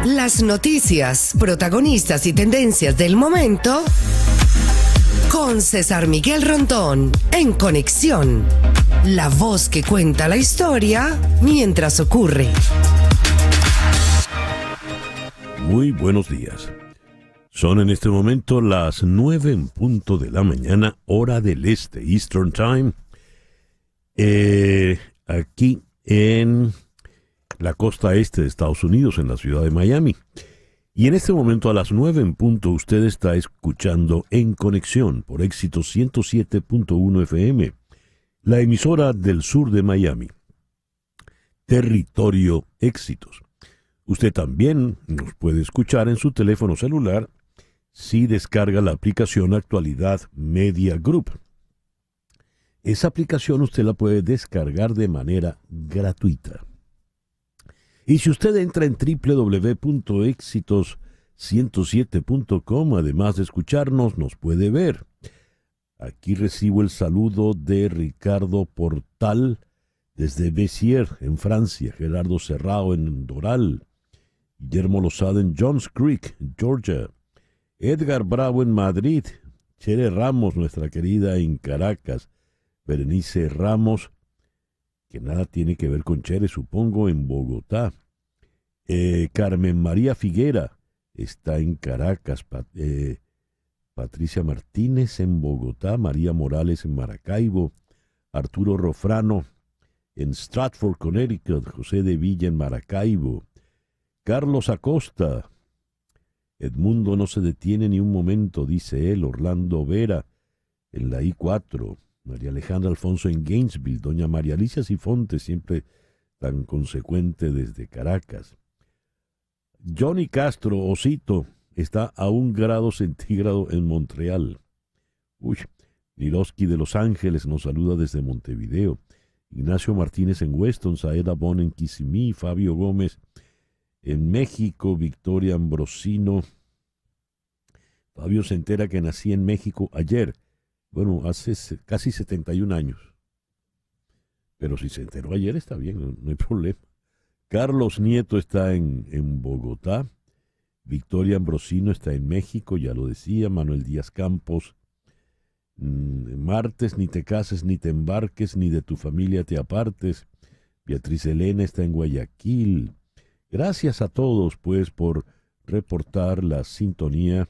Las noticias, protagonistas y tendencias del momento con César Miguel Rondón en Conexión. La voz que cuenta la historia mientras ocurre. Muy buenos días. Son en este momento las 9 en punto de la mañana, hora del este, Eastern Time, aquí en la costa este de Estados Unidos, en la ciudad de Miami. Y en este momento a las 9 en punto usted está escuchando En Conexión por Éxito 107.1 FM, la emisora del sur de Miami. Territorio Éxitos. Usted también nos puede escuchar en su teléfono celular si descarga la aplicación Actualidad Media Group. Esa aplicación usted la puede descargar de manera gratuita. Y si usted entra en www.exitos107.com, además de escucharnos, nos puede ver. Aquí recibo el saludo de Ricardo Portal desde Béziers, en Francia, Gerardo Serrao en Doral, Guillermo Lozada en Johns Creek, Georgia, Edgar Bravo en Madrid, Chere Ramos, nuestra querida en Caracas, Berenice Ramos, que nada tiene que ver con Chere, supongo, en Bogotá. Carmen María Figuera está en Caracas, Patricia Martínez en Bogotá, María Morales en Maracaibo, Arturo Rofrano en Stratford, Connecticut, José de Villa en Maracaibo, Carlos Acosta, Edmundo no se detiene ni un momento, dice él, Orlando Vera en la I-4, María Alejandra Alfonso en Gainesville, doña María Alicia Sifonte, siempre tan consecuente desde Caracas. Johnny Castro, Osito, está a 1 grado centígrado en Montreal. Niroski de Los Ángeles nos saluda desde Montevideo. Ignacio Martínez en Weston, Saeda Bon en Kissimmee, Fabio Gómez en México, Victoria Ambrosino. Fabio se entera que nací en México ayer. Bueno, hace casi 71 años. Pero si se enteró ayer está bien, no hay problema. Carlos Nieto está en Bogotá. Victoria Ambrosino está en México, ya lo decía. Manuel Díaz Campos. Martes, ni te cases, ni te embarques, ni de tu familia te apartes. Beatriz Elena está en Guayaquil. Gracias a todos, pues, por reportar la sintonía.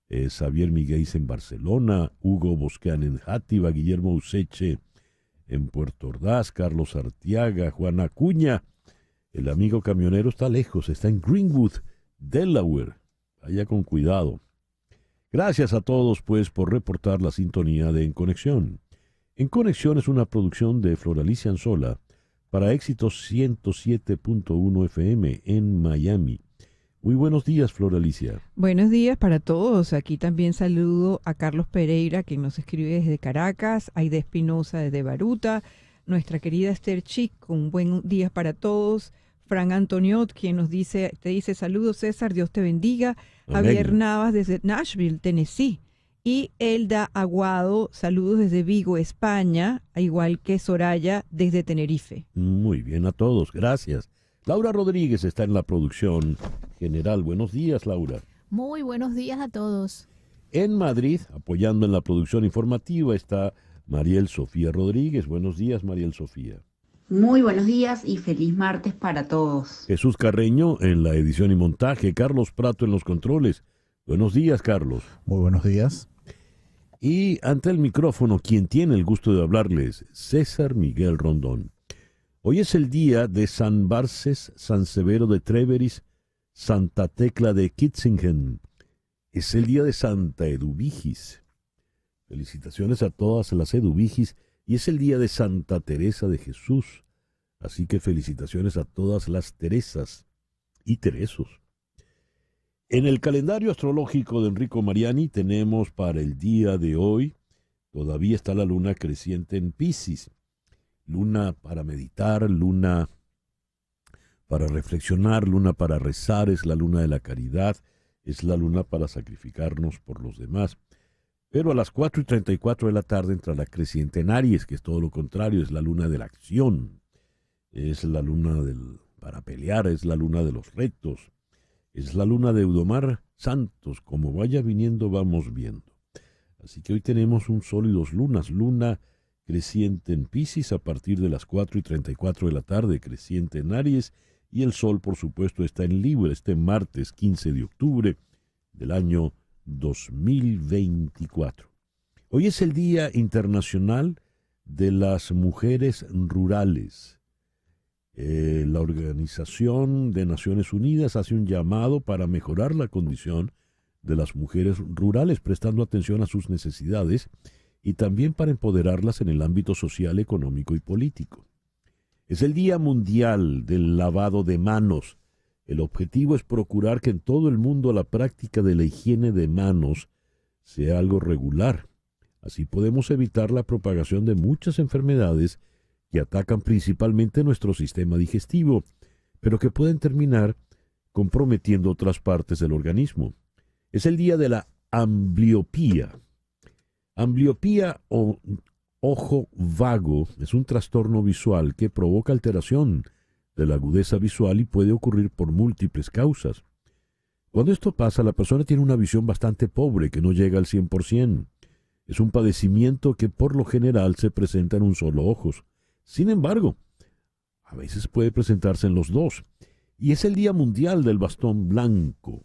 Xavier Miguel en Barcelona, Hugo Bosqueán en Játiva, Guillermo Useche en Puerto Ordaz, Carlos Artiaga, Juan Acuña. El amigo camionero está lejos, está en Greenwood, Delaware. Vaya con cuidado. Gracias a todos, pues, por reportar la sintonía de En Conexión. En Conexión es una producción de Floralicia Anzola para Éxitos 107.1 FM en Miami. Muy buenos días, Floralicia. Buenos días para todos. Aquí también saludo a Carlos Pereira, quien nos escribe desde Caracas, Aide Espinosa desde Baruta, nuestra querida Esther Chic, con buen día para todos. Fran Antoniot, quien te dice saludos, César, Dios te bendiga. Amén. Javier Navas desde Nashville, Tennessee. Y Elda Aguado, saludos desde Vigo, España, igual que Soraya desde Tenerife. Muy bien a todos, gracias. Laura Rodríguez está en la producción general. Buenos días, Laura. Muy buenos días a todos. En Madrid, apoyando en la producción informativa, está Mariel Sofía Rodríguez. Buenos días, Mariel Sofía. Muy buenos días y feliz martes para todos. Jesús Carreño en la edición y montaje. Carlos Prato en los controles. Buenos días, Carlos. Muy buenos días. Y ante el micrófono, quien tiene el gusto de hablarles, César Miguel Rondón. Hoy es el día de San Barces, San Severo de Treveris, Santa Tecla de Kitzingen. Es el día de Santa Eduvigis. Felicitaciones a todas las Eduvigis. Y es el día de Santa Teresa de Jesús. Así que felicitaciones a todas las Teresas y Teresos. En el calendario astrológico de Enrico Mariani tenemos para el día de hoy, todavía está la luna creciente en Piscis. Luna para meditar, luna para reflexionar, luna para rezar, es la luna de la caridad, es la luna para sacrificarnos por los demás. Pero a las 4:34 de la tarde entra la creciente en Aries, que es todo lo contrario, es la luna de la acción, es la luna para pelear, es la luna de los retos, Es la luna de Eudomar Santos. Como vaya viniendo, vamos viendo. Así que hoy tenemos un sol y dos lunas. Luna creciente en Piscis a partir de las 4:34 de la tarde, creciente en Aries, y el sol, por supuesto, está en Libra este martes 15 de octubre del año 2024. Hoy es el Día Internacional de las Mujeres Rurales. La Organización de Naciones Unidas hace un llamado para mejorar la condición de las mujeres rurales, prestando atención a sus necesidades y también para empoderarlas en el ámbito social, económico y político. Es el Día Mundial del Lavado de Manos. El objetivo es procurar que en todo el mundo la práctica de la higiene de manos sea algo regular. Así podemos evitar la propagación de muchas enfermedades que atacan principalmente nuestro sistema digestivo, pero que pueden terminar comprometiendo otras partes del organismo. Es el día de la ambliopía. Ambliopía o ojo vago es un trastorno visual que provoca alteración de la agudeza visual y puede ocurrir por múltiples causas. Cuando esto pasa, la persona tiene una visión bastante pobre que no llega al 100%. Es un padecimiento que por lo general se presenta en un solo ojo. Sin embargo, a veces puede presentarse en los dos. Y es el Día Mundial del Bastón Blanco.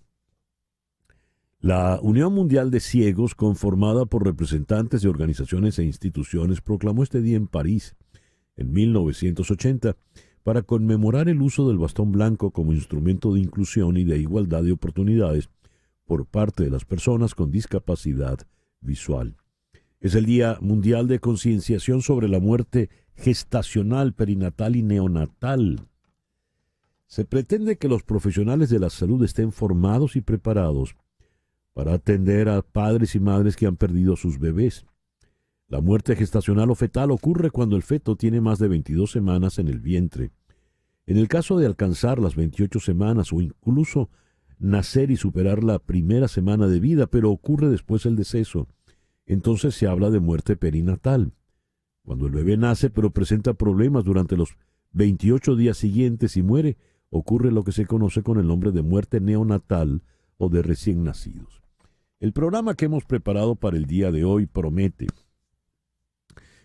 La Unión Mundial de Ciegos, conformada por representantes de organizaciones e instituciones, proclamó este día en París, en 1980, para conmemorar el uso del bastón blanco como instrumento de inclusión y de igualdad de oportunidades por parte de las personas con discapacidad visual. Es el Día Mundial de Concienciación sobre la muerte gestacional, perinatal y neonatal. Se pretende que los profesionales de la salud estén formados y preparados para atender a padres y madres que han perdido a sus bebés. La muerte gestacional o fetal ocurre cuando el feto tiene más de 22 semanas en el vientre. En el caso de alcanzar las 28 semanas o incluso nacer y superar la primera semana de vida, pero ocurre después el deceso, entonces se habla de muerte perinatal. Cuando el bebé nace pero presenta problemas durante los 28 días siguientes y muere, ocurre lo que se conoce con el nombre de muerte neonatal o de recién nacidos. El programa que hemos preparado para el día de hoy promete.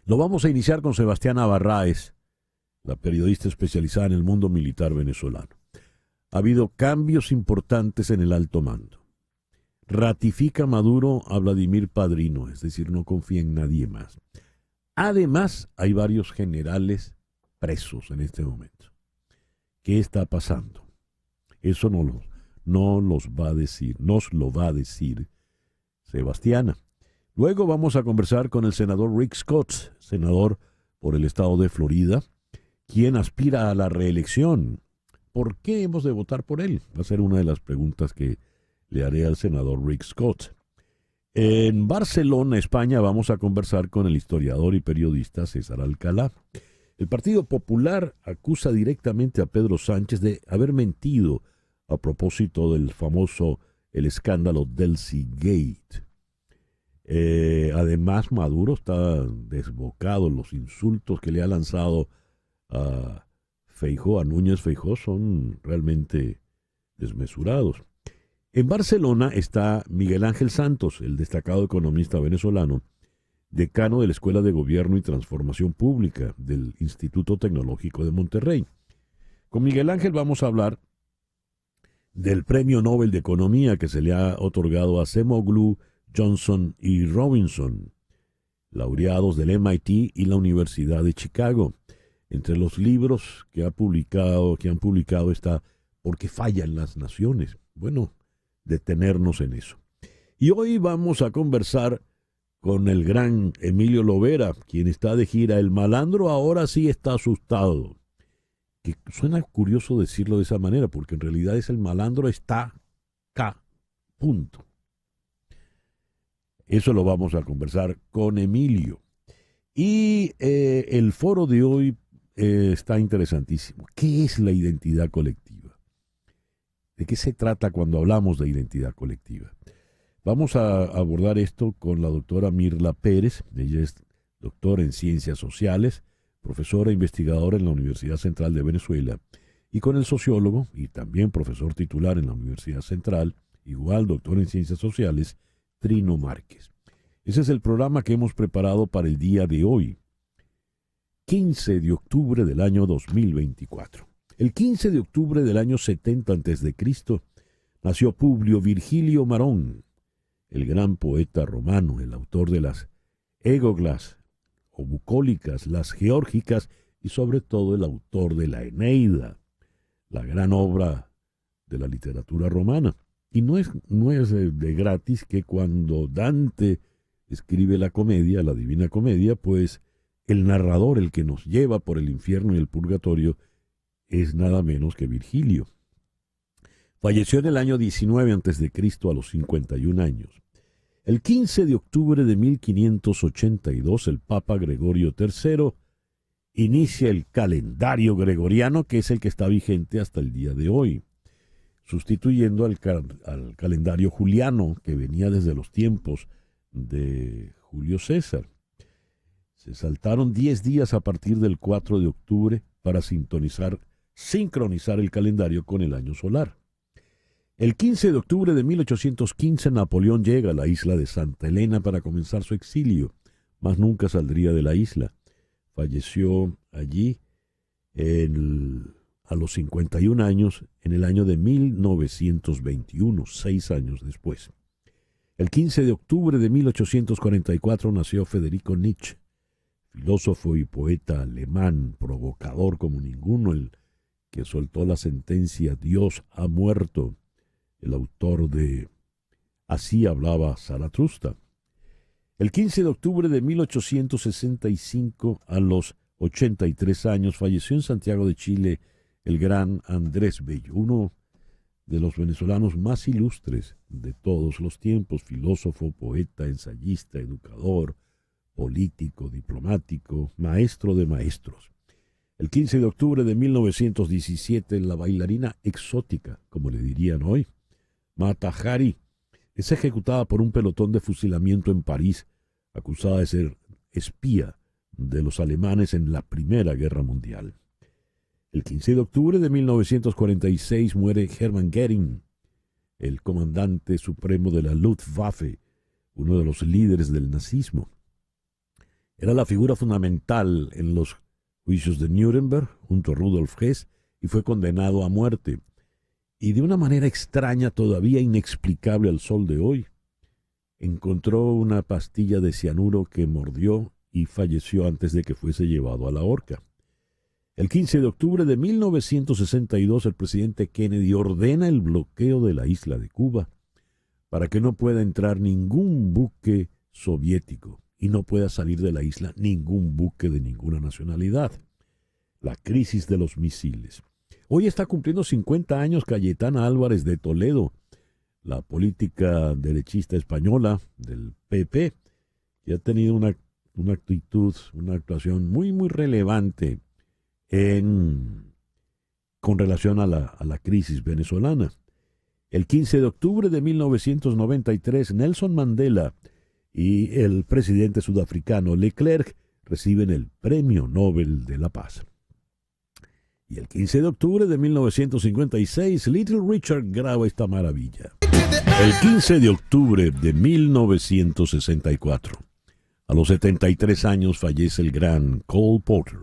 Lo vamos a iniciar con Sebastiana Barráez, la periodista especializada en el mundo militar venezolano. Ha habido cambios importantes en el alto mando. Ratifica Maduro a Vladimir Padrino, es decir, no confía en nadie más. Además, hay varios generales presos en este momento. ¿Qué está pasando? Eso nos lo va a decir Sebastiana. Luego vamos a conversar con el senador Rick Scott, senador por el estado de Florida, quien aspira a la reelección. ¿Por qué hemos de votar por él? Va a ser una de las preguntas que le haré al senador Rick Scott. En Barcelona, España, vamos a conversar con el historiador y periodista César Alcalá. El Partido Popular acusa directamente a Pedro Sánchez de haber mentido a propósito del el escándalo Delcy-Gate. Además, Maduro está desbocado. Los insultos que le ha lanzado a Feijóo, a Núñez Feijóo, son realmente desmesurados. En Barcelona está Miguel Ángel Santos, el destacado economista venezolano, decano de la Escuela de Gobierno y Transformación Pública del Instituto Tecnológico de Monterrey. Con Miguel Ángel vamos a hablar del Premio Nobel de Economía que se le ha otorgado a Acemoglu, Johnson y Robinson, laureados del MIT y la Universidad de Chicago. Entre los libros que han publicado está ¿Por qué fallan las naciones? Bueno, detenernos en eso. Y hoy vamos a conversar con el gran Emilio Lovera, quien está de gira. El malandro ahora sí está asustado. Que suena curioso decirlo de esa manera, porque en realidad es el malandro está acá, punto. Eso lo vamos a conversar con Emilio. Y el foro de hoy está interesantísimo. ¿Qué es la identidad colectiva? ¿De qué se trata cuando hablamos de identidad colectiva? Vamos a abordar esto con la doctora Mirla Pérez. Ella es doctora en Ciencias Sociales, profesora e investigadora en la Universidad Central de Venezuela y con el sociólogo y también profesor titular en la Universidad Central, igual doctor en Ciencias Sociales, Trino Márquez. Ese es el programa que hemos preparado para el día de hoy, 15 de octubre del año 2024. El 15 de octubre del año 70 a.C. nació Publio Virgilio Marón, el gran poeta romano, el autor de las Égoglas o bucólicas, las geórgicas y sobre todo el autor de la Eneida, la gran obra de la literatura romana. Y no es de gratis que cuando Dante escribe la comedia, la Divina Comedia, pues el narrador, el que nos lleva por el infierno y el purgatorio, es nada menos que Virgilio. Falleció en el año 19 a.C. a los 51 años. El 15 de octubre de 1582, el Papa Gregorio III inicia el calendario gregoriano, que es el que está vigente hasta el día de hoy, sustituyendo al calendario juliano, que venía desde los tiempos de Julio César. Se saltaron 10 días a partir del 4 de octubre para sincronizar el calendario con el año solar. El 15 de octubre de 1815, Napoleón llega a la isla de Santa Elena para comenzar su exilio, mas nunca saldría de la isla. Falleció allí a los 51 años, en el año de 1921, 6 años después. El 15 de octubre de 1844 nació Federico Nietzsche, filósofo y poeta alemán, provocador como ninguno, el que soltó la sentencia «Dios ha muerto», el autor de Así hablaba Zaratustra. El 15 de octubre de 1865, a los 83 años, falleció en Santiago de Chile el gran Andrés Bello, uno de los venezolanos más ilustres de todos los tiempos, filósofo, poeta, ensayista, educador, político, diplomático, maestro de maestros. El 15 de octubre de 1917, la bailarina exótica, como le dirían hoy, Mata Hari, es ejecutada por un pelotón de fusilamiento en París, acusada de ser espía de los alemanes en la Primera Guerra Mundial. El 15 de octubre de 1946 muere Hermann Göring, el comandante supremo de la Luftwaffe, uno de los líderes del nazismo. Era la figura fundamental en los juicios de Nuremberg junto a Rudolf Hess y fue condenado a muerte. Y de una manera extraña, todavía inexplicable al sol de hoy, encontró una pastilla de cianuro que mordió y falleció antes de que fuese llevado a la horca. El 15 de octubre de 1962, el presidente Kennedy ordena el bloqueo de la isla de Cuba para que no pueda entrar ningún buque soviético y no pueda salir de la isla ningún buque de ninguna nacionalidad. La crisis de los misiles. Hoy está cumpliendo 50 años Cayetana Álvarez de Toledo, la política derechista española del PP, que ha tenido una actitud, una actuación muy, muy relevante con relación a la crisis venezolana. El 15 de octubre de 1993, Nelson Mandela y el presidente sudafricano Leclerc reciben el Premio Nobel de la Paz. Y el 15 de octubre de 1956, Little Richard graba esta maravilla. El 15 de octubre de 1964, a los 73 años, fallece el gran Cole Porter.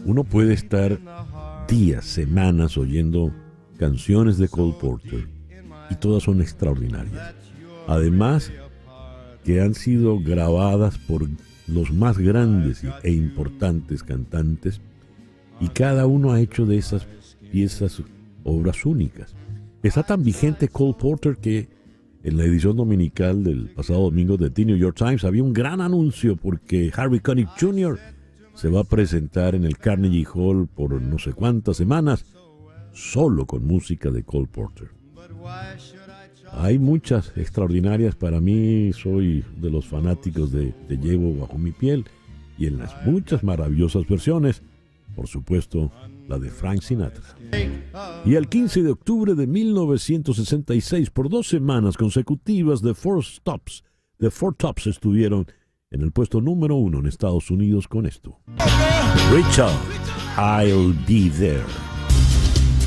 Uno puede estar días, semanas oyendo canciones de Cole Porter y todas son extraordinarias. Además, que han sido grabadas por los más grandes e importantes cantantes, y cada uno ha hecho de esas piezas obras únicas. Está tan vigente Cole Porter que en la edición dominical del pasado domingo de The New York Times había un gran anuncio porque Harry Connick Jr. se va a presentar en el Carnegie Hall por no sé cuántas semanas solo con música de Cole Porter. Hay muchas extraordinarias. Para mí, soy de los fanáticos de Te llevo bajo mi piel, y en las muchas maravillosas versiones, por supuesto, la de Frank Sinatra. Y el 15 de octubre de 1966, por 2 semanas consecutivas, The Four Tops estuvieron en el puesto número 1 en Estados Unidos con esto. Richard, I'll Be There.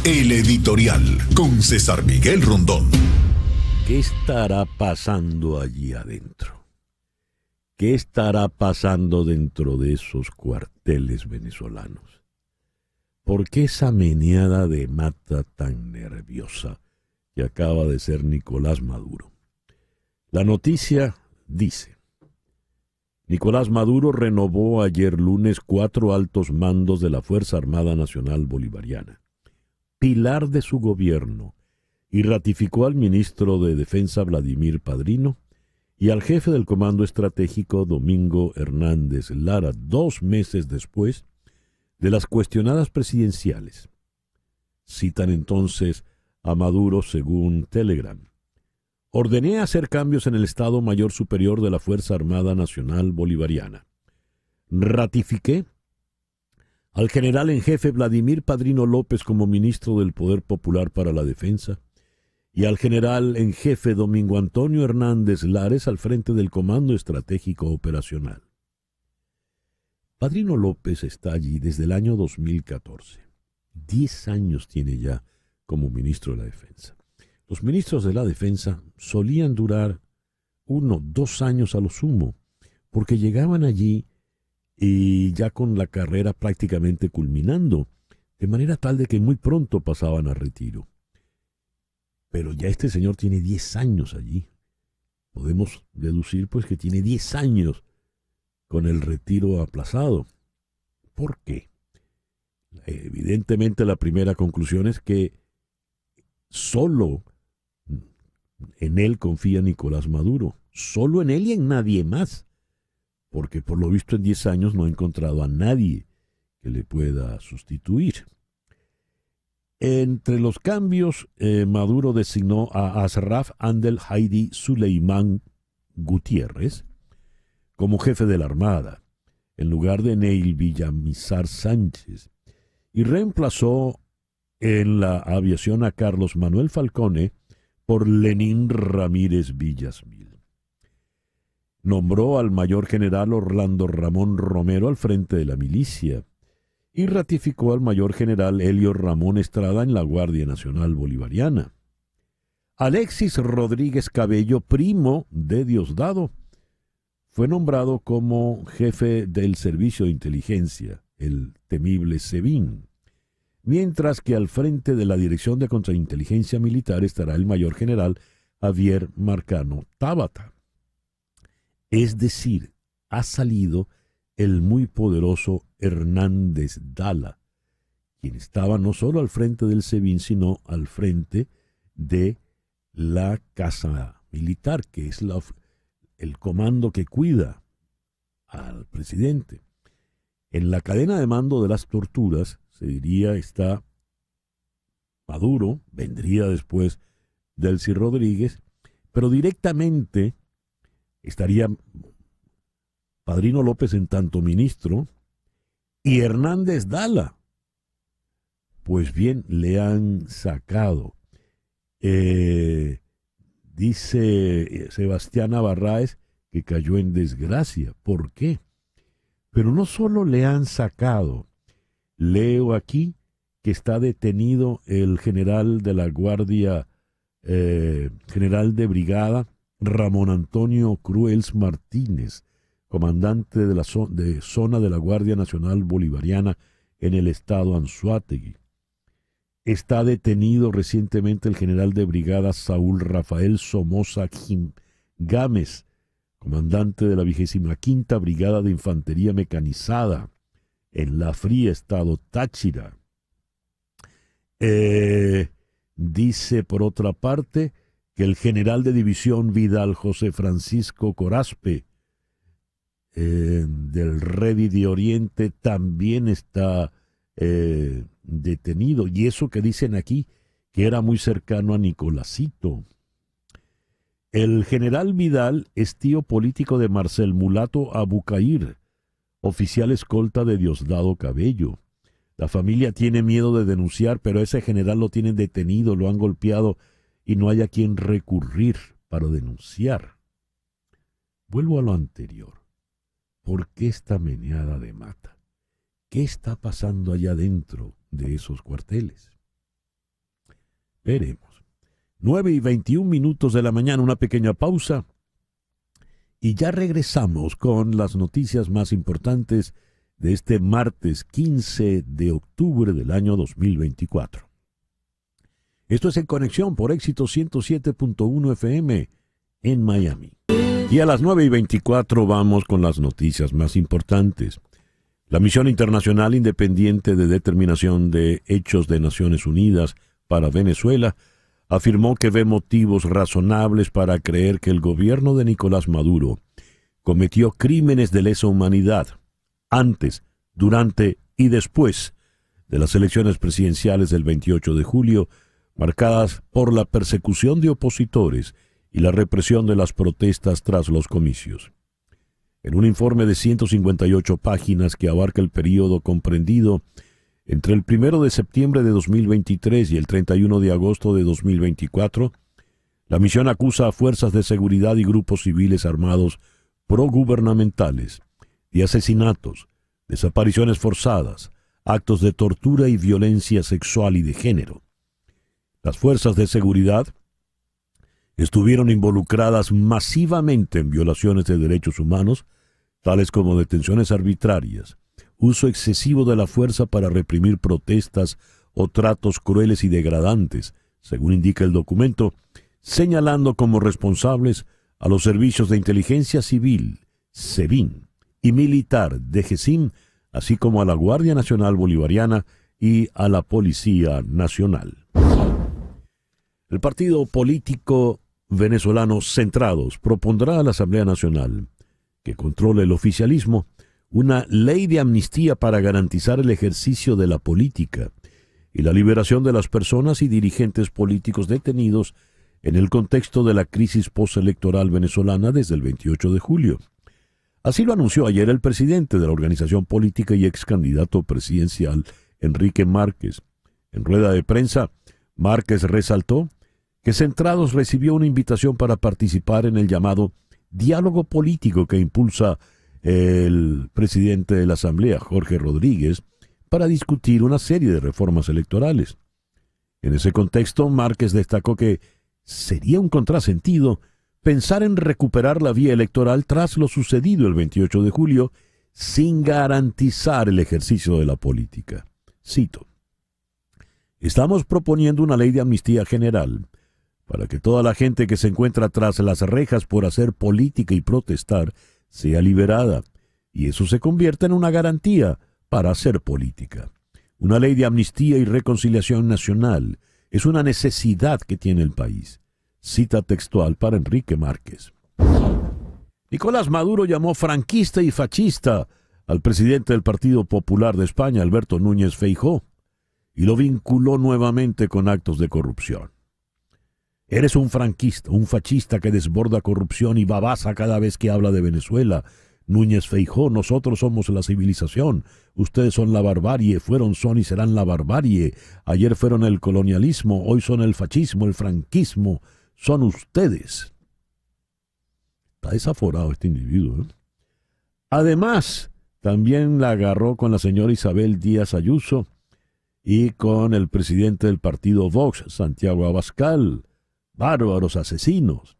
El editorial con César Miguel Rondón. ¿Qué estará pasando allí adentro? ¿Qué estará pasando dentro de esos cuarteles venezolanos? ¿Por qué esa meneada de mata tan nerviosa que acaba de ser Nicolás Maduro? La noticia dice: Nicolás Maduro renovó ayer lunes 4 altos mandos de la Fuerza Armada Nacional Bolivariana, pilar de su gobierno, y ratificó al ministro de Defensa Vladimir Padrino y al jefe del Comando Estratégico Domingo Hernández Lara 2 meses después de las cuestionadas presidenciales. Citan entonces a Maduro según Telegram. Ordené hacer cambios en el Estado Mayor Superior de la Fuerza Armada Nacional Bolivariana. Ratifiqué al general en jefe Vladimir Padrino López como ministro del Poder Popular para la Defensa y al general en jefe Domingo Antonio Hernández Lares al frente del Comando Estratégico Operacional. Padrino López está allí desde el año 2014. 10 años tiene ya como ministro de la Defensa. Los ministros de la Defensa solían durar 1, 2 años a lo sumo, porque llegaban allí y ya con la carrera prácticamente culminando, de manera tal de que muy pronto pasaban a retiro. Pero ya este señor tiene 10 años allí. Podemos deducir pues que tiene 10 años con el retiro aplazado. ¿Por qué? Evidentemente la primera conclusión es que solo en él confía Nicolás Maduro, solo en él y en nadie más, porque por lo visto en 10 años no ha encontrado a nadie que le pueda sustituir. Entre los cambios, Maduro designó a Asraf Andel Haidi Suleimán Gutiérrez como jefe de la Armada, en lugar de Neil Villamizar Sánchez, y reemplazó en la aviación a Carlos Manuel Falcone por Lenín Ramírez Villasmil. Nombró al mayor general Orlando Ramón Romero al frente de la milicia y ratificó al mayor general Helio Ramón Estrada en la Guardia Nacional Bolivariana. Alexis Rodríguez Cabello, primo de Diosdado, fue nombrado como jefe del Servicio de Inteligencia, el temible SEBIN, mientras que al frente de la Dirección de Contrainteligencia Militar estará el mayor general Javier Marcano Tábata. Es decir, ha salido el muy poderoso Hernández Dala, quien estaba no solo al frente del SEBIN, sino al frente de la Casa Militar, que es el comando que cuida al presidente. En la cadena de mando de las torturas, se diría, está Maduro, vendría después Delcy Rodríguez, pero directamente estaría Padrino López en tanto ministro y Hernández Dala. Pues bien, le han sacado. Dice Sebastiana Barraez que cayó en desgracia. ¿Por qué? Pero no solo le han sacado. Leo aquí que está detenido el general de la Guardia, general de brigada, Ramón Antonio Cruels Martínez, comandante de la zona de la Guardia Nacional Bolivariana en el estado Anzoátegui. Está detenido recientemente el general de brigada Saúl Rafael Somoza Gámez, comandante de la 25ª Brigada de Infantería Mecanizada en La Fría, estado Táchira. Dice por otra parte que el general de división Vidal José Francisco Corazpe del Redi de Oriente también está detenido, y eso que dicen aquí que era muy cercano a Nicolásito. El general Vidal es tío político de Marcel Mulato Abucair, oficial escolta de Diosdado Cabello. La familia tiene miedo de denunciar, pero a ese general lo tienen detenido, lo han golpeado y no hay a quien recurrir para denunciar. Vuelvo a lo anterior. ¿Por qué esta meneada de mata? ¿Qué está pasando allá dentro de esos cuarteles? Veremos. 9:21 de la mañana, una pequeña pausa. Y ya regresamos con las noticias más importantes de este martes 15 de octubre del año 2024. Esto es En Conexión por Éxito 107.1 FM en Miami. Y a las 9:24 vamos con las noticias más importantes. La Misión Internacional Independiente de Determinación de Hechos de Naciones Unidas para Venezuela afirmó que ve motivos razonables para creer que el gobierno de Nicolás Maduro cometió crímenes de lesa humanidad antes, durante y después de las elecciones presidenciales del 28 de julio, marcadas por la persecución de opositores y la represión de las protestas tras los comicios. En un informe de 158 páginas que abarca el periodo comprendido entre el 1 de septiembre de 2023 y el 31 de agosto de 2024, la misión acusa a fuerzas de seguridad y grupos civiles armados progubernamentales de asesinatos, desapariciones forzadas, actos de tortura y violencia sexual y de género. Las fuerzas de seguridad estuvieron involucradas masivamente en violaciones de derechos humanos, tales como detenciones arbitrarias, uso excesivo de la fuerza para reprimir protestas o tratos crueles y degradantes, según indica el documento, señalando como responsables a los servicios de inteligencia civil, SEBIN, y militar, DGCIM, así como a la Guardia Nacional Bolivariana y a la Policía Nacional. El partido político venezolano Centrados propondrá a la Asamblea Nacional, que controla el oficialismo, una ley de amnistía para garantizar el ejercicio de la política y la liberación de las personas y dirigentes políticos detenidos en el contexto de la crisis postelectoral venezolana desde el 28 de julio. Así lo anunció ayer el presidente de la organización política y ex candidato presidencial, Enrique Márquez. En rueda de prensa, Márquez resaltó que Centrados recibió una invitación para participar en el llamado diálogo político que impulsa el presidente de la Asamblea, Jorge Rodríguez, para discutir una serie de reformas electorales. En ese contexto, Márquez destacó que sería un contrasentido pensar en recuperar la vía electoral tras lo sucedido el 28 de julio sin garantizar el ejercicio de la política. Cito: "Estamos proponiendo una ley de amnistía general para que toda la gente que se encuentra tras las rejas por hacer política y protestar sea liberada, y eso se convierta en una garantía para hacer política. Una ley de amnistía y reconciliación nacional es una necesidad que tiene el país". Cita textual para Enrique Márquez. Nicolás Maduro llamó franquista y fascista al presidente del Partido Popular de España, Alberto Núñez Feijóo, y lo vinculó nuevamente con actos de corrupción. "Eres un franquista, un fascista que desborda corrupción y babasa cada vez que habla de Venezuela. Núñez Feijóo, nosotros somos la civilización, ustedes son la barbarie, fueron, son y serán la barbarie. Ayer fueron el colonialismo, hoy son el fascismo, el franquismo, son ustedes". Está desaforado este individuo, ¿eh? Además, también la agarró con la señora Isabel Díaz Ayuso y con el presidente del partido Vox, Santiago Abascal. Bárbaros asesinos.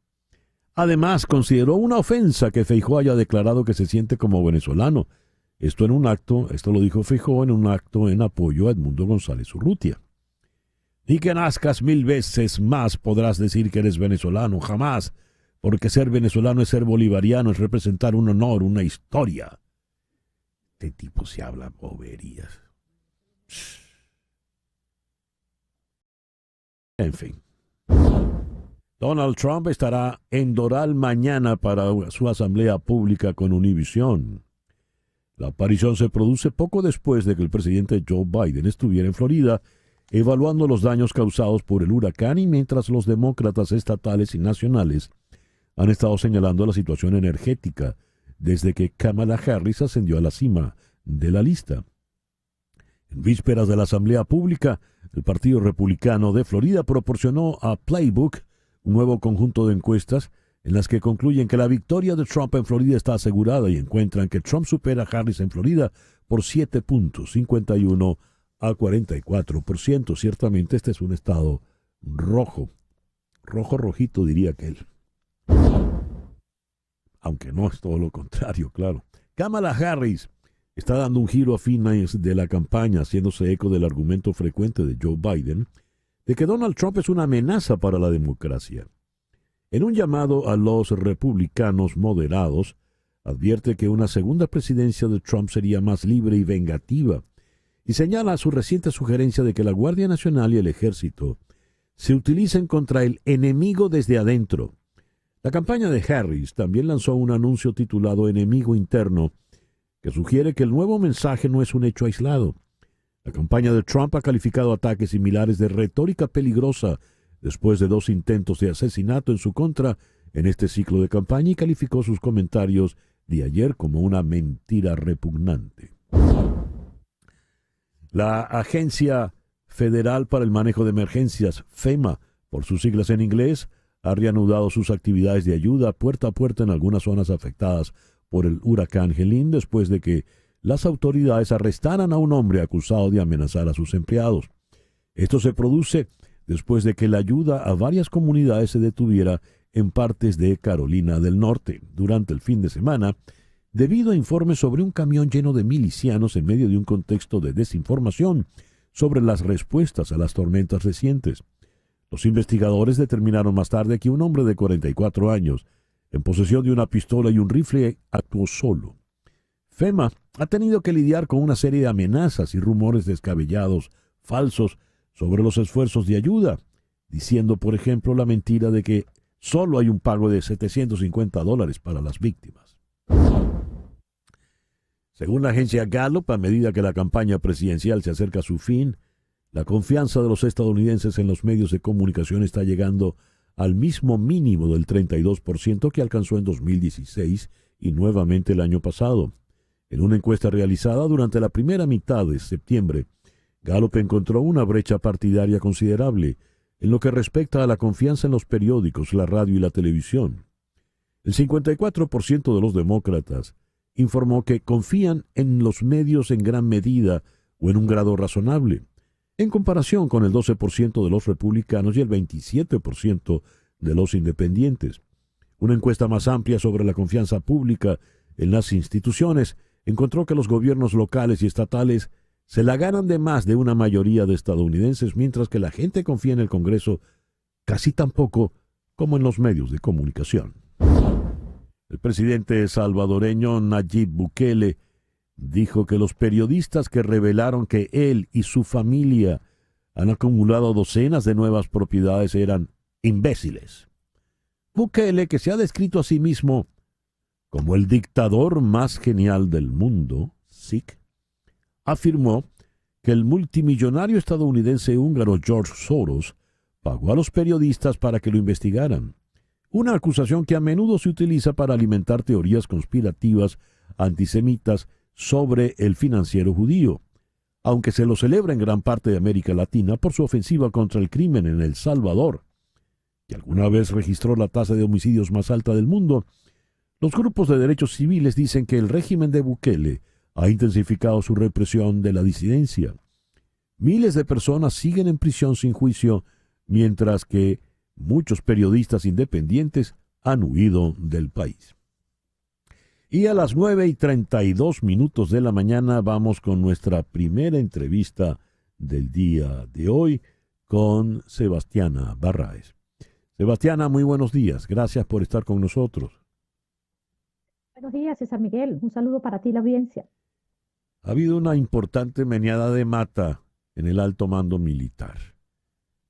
Además, consideró una ofensa que Feijóo haya declarado que se siente como venezolano. Esto lo dijo Feijóo en un acto en apoyo a Edmundo González Urrutia. "Ni que nazcas 1000 veces más podrás decir que eres venezolano, jamás, porque ser venezolano es ser bolivariano, es representar un honor, una historia". Este tipo se habla boberías. En fin. Donald Trump estará en Doral mañana para su asamblea pública con Univision. La aparición se produce poco después de que el presidente Joe Biden estuviera en Florida evaluando los daños causados por el huracán, y mientras los demócratas estatales y nacionales han estado señalando la situación energética desde que Kamala Harris ascendió a la cima de la lista. En vísperas de la asamblea pública, el Partido Republicano de Florida proporcionó a Playbook un nuevo conjunto de encuestas en las que concluyen que la victoria de Trump en Florida está asegurada, y encuentran que Trump supera a Harris en Florida por 7 puntos, 51 a 44%. Ciertamente este es un estado rojo. Rojito diría que él. Aunque no es todo lo contrario, claro. Kamala Harris está dando un giro a fines de la campaña, haciéndose eco del argumento frecuente de Joe Biden de que Donald Trump es una amenaza para la democracia. En un llamado a los republicanos moderados, advierte que una segunda presidencia de Trump sería más libre y vengativa, y señala su reciente sugerencia de que la Guardia Nacional y el Ejército se utilicen contra el enemigo desde adentro. La campaña de Harris también lanzó un anuncio titulado Enemigo Interno, que sugiere que el nuevo mensaje no es un hecho aislado. La campaña de Trump ha calificado ataques similares de retórica peligrosa después de 2 intentos de asesinato en su contra en este ciclo de campaña y calificó sus comentarios de ayer como una mentira repugnante. La Agencia Federal para el Manejo de Emergencias, FEMA, por sus siglas en inglés, ha reanudado sus actividades de ayuda puerta a puerta en algunas zonas afectadas por el huracán Helene después de que las autoridades arrestaran a un hombre acusado de amenazar a sus empleados. Esto se produce después de que la ayuda a varias comunidades se detuviera en partes de Carolina del Norte durante el fin de semana, debido a informes sobre un camión lleno de milicianos en medio de un contexto de desinformación sobre las respuestas a las tormentas recientes. Los investigadores determinaron más tarde que un hombre de 44 años, en posesión de una pistola y un rifle, actuó solo. FEMA ha tenido que lidiar con una serie de amenazas y rumores descabellados, falsos, sobre los esfuerzos de ayuda, diciendo, por ejemplo, la mentira de que solo hay un pago de $750 para las víctimas. Según la agencia Gallup, a medida que la campaña presidencial se acerca a su fin, la confianza de los estadounidenses en los medios de comunicación está llegando al mismo mínimo del 32% que alcanzó en 2016 y nuevamente el año pasado. En una encuesta realizada durante la primera mitad de septiembre, Gallup encontró una brecha partidaria considerable en lo que respecta a la confianza en los periódicos, la radio y la televisión. El 54% de los demócratas informó que confían en los medios en gran medida o en un grado razonable, en comparación con el 12% de los republicanos y el 27% de los independientes. Una encuesta más amplia sobre la confianza pública en las instituciones encontró que los gobiernos locales y estatales se la ganan de más de una mayoría de estadounidenses, mientras que la gente confía en el Congreso casi tan poco como en los medios de comunicación. El presidente salvadoreño Nayib Bukele dijo que los periodistas que revelaron que él y su familia han acumulado docenas de nuevas propiedades eran imbéciles. Bukele, que se ha descrito a sí mismo como el dictador más genial del mundo, SIC, afirmó que el multimillonario estadounidense húngaro George Soros pagó a los periodistas para que lo investigaran, una acusación que a menudo se utiliza para alimentar teorías conspirativas antisemitas sobre el financiero judío, aunque se lo celebra en gran parte de América Latina por su ofensiva contra el crimen en El Salvador, que alguna vez registró la tasa de homicidios más alta del mundo. Los grupos de derechos civiles dicen que el régimen de Bukele ha intensificado su represión de la disidencia. Miles de personas siguen en prisión sin juicio, mientras que muchos periodistas independientes han huido del país. Y a las 9:32 de la mañana vamos con nuestra primera entrevista del día de hoy con Sebastiana Barraez. Sebastiana, muy buenos días. Gracias por estar con nosotros. Buenos días, César Miguel. Un saludo para ti y la audiencia. Ha habido una importante meneada de mata en el alto mando militar.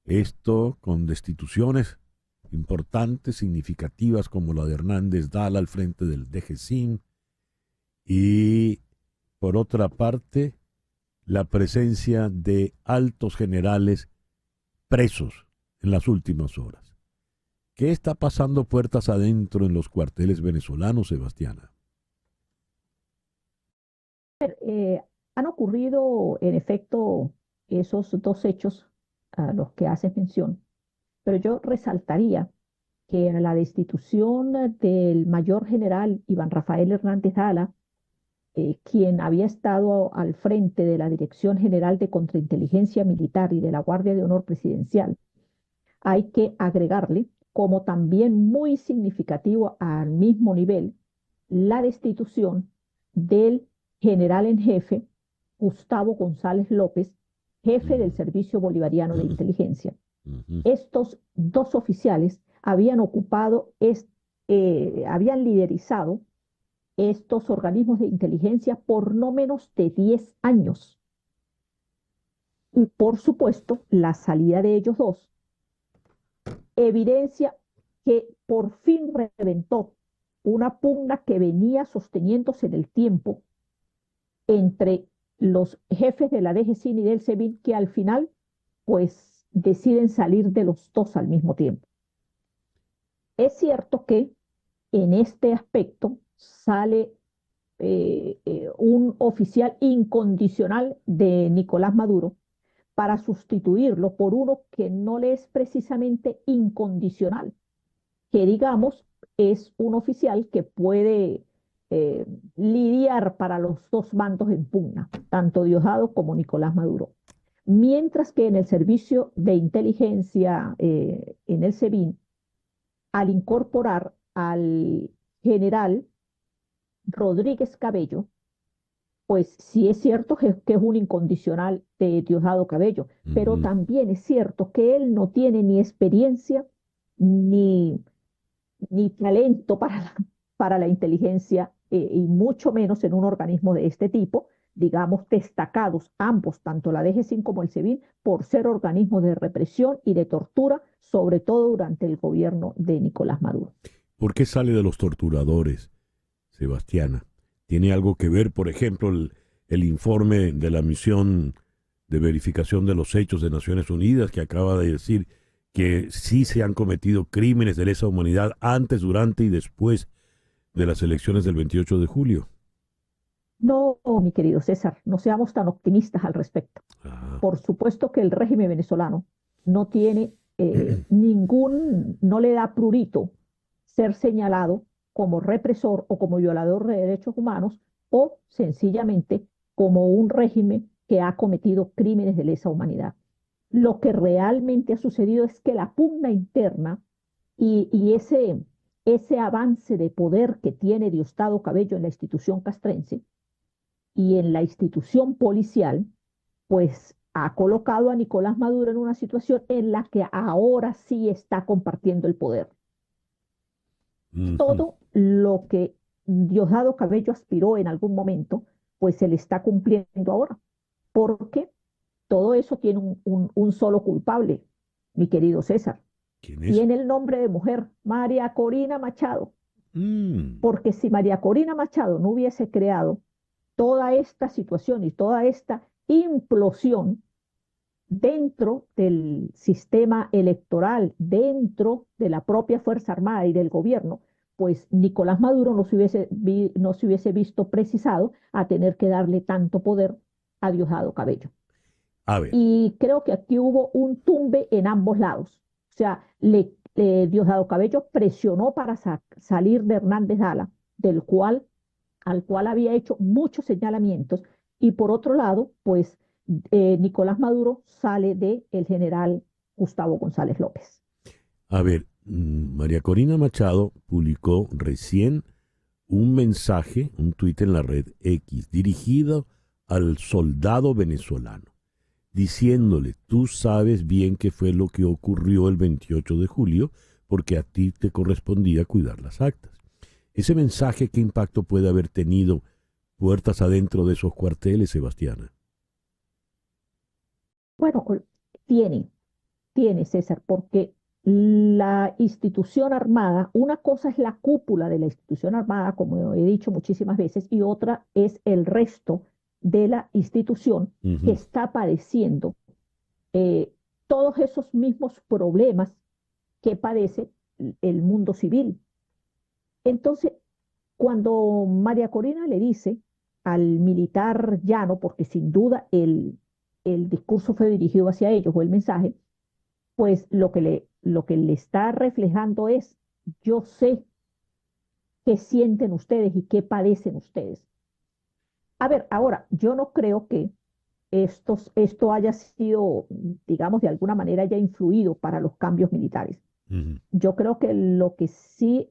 Esto con destituciones importantes, significativas, como la de Hernández Dala al frente del DGCIN, y por otra parte la presencia de altos generales presos en las últimas horas. ¿Qué está pasando puertas adentro en los cuarteles venezolanos, Sebastiana? Han ocurrido, en efecto, esos 2 hechos a los que haces mención, pero yo resaltaría que a la destitución del mayor general Iván Rafael Hernández Dala, quien había estado al frente de la Dirección General de Contrainteligencia Militar y de la Guardia de Honor Presidencial, hay que agregarle como también muy significativo al mismo nivel la destitución del general en jefe Gustavo González López, jefe del Servicio Bolivariano de Inteligencia. Estos dos oficiales habían habían liderizado estos organismos de inteligencia por no menos de 10 años. Y por supuesto, la salida de ellos dos evidencia que por fin reventó una pugna que venía sosteniéndose en el tiempo entre los jefes de la DGCIN y del SEBIN, que al final pues deciden salir de los dos al mismo tiempo. Es cierto que en este aspecto sale un oficial incondicional de Nicolás Maduro para sustituirlo por uno que no le es precisamente incondicional, que digamos es un oficial que puede lidiar para los dos bandos en pugna, tanto Diosdado como Nicolás Maduro. Mientras que en el servicio de inteligencia, en el SEBIN, al incorporar al general Rodríguez Cabello, pues sí es cierto que es un incondicional de Diosdado Cabello, pero también es cierto que él no tiene ni experiencia ni talento para la inteligencia, y mucho menos en un organismo de este tipo, digamos, destacados ambos, tanto la DGCIN como el SEBIN, por ser organismos de represión y de tortura, sobre todo durante el gobierno de Nicolás Maduro. ¿Por qué sale de los torturadores, Sebastiana? ¿Tiene algo que ver, por ejemplo, el informe de la misión de verificación de los hechos de Naciones Unidas, que acaba de decir que sí se han cometido crímenes de lesa humanidad antes, durante y después de las elecciones del 28 de julio? No, mi querido César, no seamos tan optimistas al respecto. Por supuesto que el régimen venezolano no tiene no le da prurito ser señalado como represor o como violador de derechos humanos, o sencillamente como un régimen que ha cometido crímenes de lesa humanidad. Lo que realmente ha sucedido es que la pugna interna y ese avance de poder que tiene Diosdado Cabello en la institución castrense y en la institución policial, pues ha colocado a Nicolás Maduro en una situación en la que ahora sí está compartiendo el poder. Todo lo que Diosdado Cabello aspiró en algún momento, pues se le está cumpliendo ahora, porque todo eso tiene un solo culpable, mi querido César. ¿Quién es? Tiene el nombre de mujer, María Corina Machado. Porque si María Corina Machado no hubiese creado toda esta situación y toda esta implosión dentro del sistema electoral, dentro de la propia Fuerza Armada y del gobierno, pues Nicolás Maduro no se hubiese visto precisado a tener que darle tanto poder a Diosdado Cabello. A ver. Y creo que aquí hubo un tumbe en ambos lados. O sea, Diosdado Cabello presionó para salir de Hernández Dala, al cual había hecho muchos señalamientos, y por otro lado, pues Nicolás Maduro sale del general Gustavo González López. A ver, María Corina Machado publicó recién un mensaje, un tuit en la red X, dirigido al soldado venezolano, diciéndole: tú sabes bien qué fue lo que ocurrió el 28 de julio, porque a ti te correspondía cuidar las actas. Ese mensaje, ¿qué impacto puede haber tenido puertas adentro de esos cuarteles, Sebastiana? Bueno, tiene César, porque la institución armada, una cosa es la cúpula de la institución armada, como he dicho muchísimas veces, y otra es el resto de la institución que está padeciendo todos esos mismos problemas que padece el mundo civil. Entonces, cuando María Corina le dice al militar llano, porque sin duda el discurso fue dirigido hacia ellos, o el mensaje, pues lo que le está reflejando es: yo sé qué sienten ustedes y qué padecen ustedes. A ver, ahora, yo no creo que esto haya sido, digamos, de alguna manera haya influido para los cambios militares. Ujú. Yo creo que lo que sí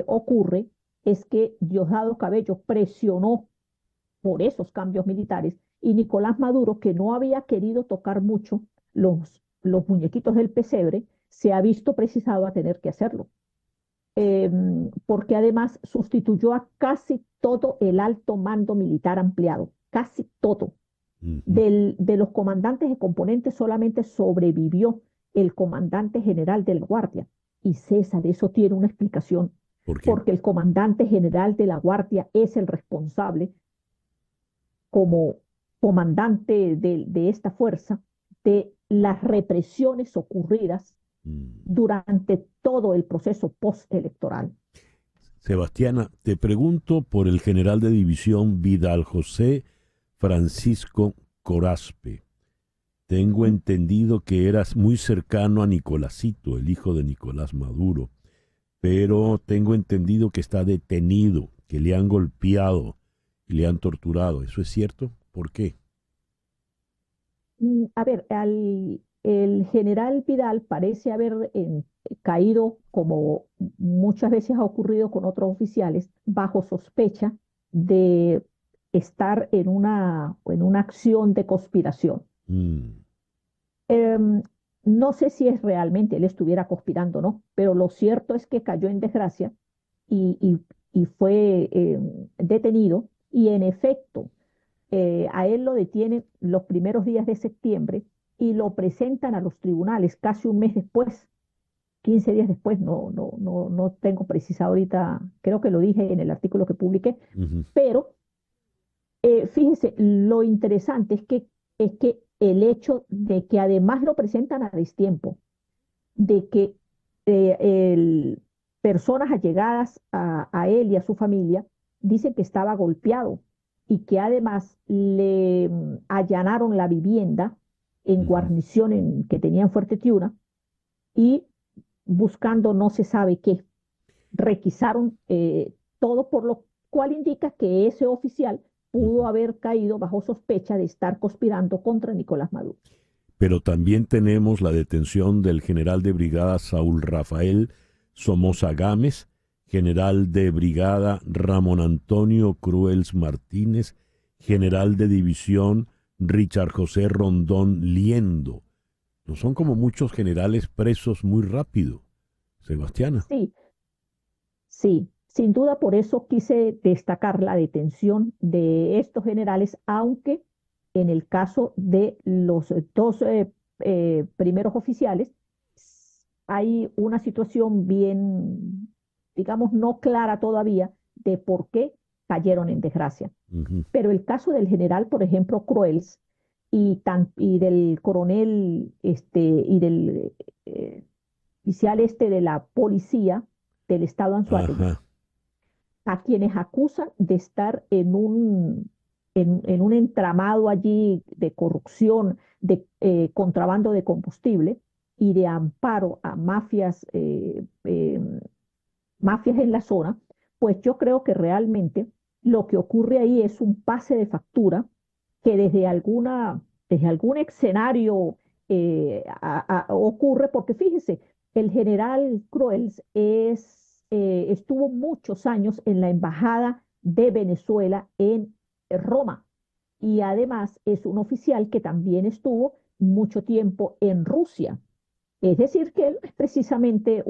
ocurre es que Diosdado Cabello presionó por esos cambios militares y Nicolás Maduro, que no había querido tocar mucho los muñequitos del pesebre, se ha visto precisado a tener que hacerlo. Porque además sustituyó a casi todo el alto mando militar ampliado, casi todo. Ujú. De los comandantes de componentes solamente sobrevivió el comandante general de la Guardia. Y César, eso tiene una explicación, ¿Por qué? porque el comandante general de la Guardia es el responsable como comandante de esta fuerza de las represiones ocurridas Mm. durante todo el proceso postelectoral. Sebastiana, te pregunto por el general de división Vidal José Francisco Corazpe. Tengo entendido que eras muy cercano a Nicolásito, el hijo de Nicolás Maduro, pero tengo entendido que está detenido, que le han golpeado y le han torturado. ¿Eso es cierto? ¿Por qué? A ver, el general Vidal parece haber caído, como muchas veces ha ocurrido con otros oficiales, bajo sospecha de estar en una acción de conspiración. Mm. Em, no sé si es realmente él estuviera conspirando o no, pero lo cierto es que cayó en desgracia y, y fue detenido y en efecto a él lo detienen los primeros días de septiembre y lo presentan a los tribunales casi un mes después, 15 días después, no tengo precisado ahorita, creo que lo dije en el artículo que publiqué, Ujú. pero fíjese, lo interesante es que el hecho de que además lo presentan a destiempo, de que personas allegadas a él y a su familia dicen que estaba golpeado y que además le allanaron la vivienda en Ujú. guarnición que tenía en Fuerte Tiuna y buscando no se sabe qué, requisaron todo, por lo cual indica que ese oficial pudo Ujú. haber caído bajo sospecha de estar conspirando contra Nicolás Maduro. Pero también tenemos la detención del general de brigada Saúl Rafael Somoza Gámez, general de brigada Ramón Antonio Cruels Martínez, general de división Richard José Rondón Liendo. No son como muchos generales presos muy rápido, Sebastiana. Sí, sí, sin duda por eso quise destacar la detención de estos generales, aunque en el caso de los dos primeros oficiales hay una situación bien, digamos, no clara todavía de por qué cayeron en desgracia. Ujú. Pero el caso del general, por ejemplo, Cruels y del coronel y del oficial de la policía del estado Anzoátegui, Ajá. a quienes acusan de estar en un entramado allí de corrupción, de contrabando de combustible y de amparo a mafias en la zona, pues yo creo que realmente lo que ocurre ahí es un pase de factura que desde algún escenario ocurre, porque fíjese, el general Cruels estuvo muchos años en la embajada de Venezuela en Roma y además es un oficial que también estuvo mucho tiempo en Rusia. Es decir, que él no es precisamente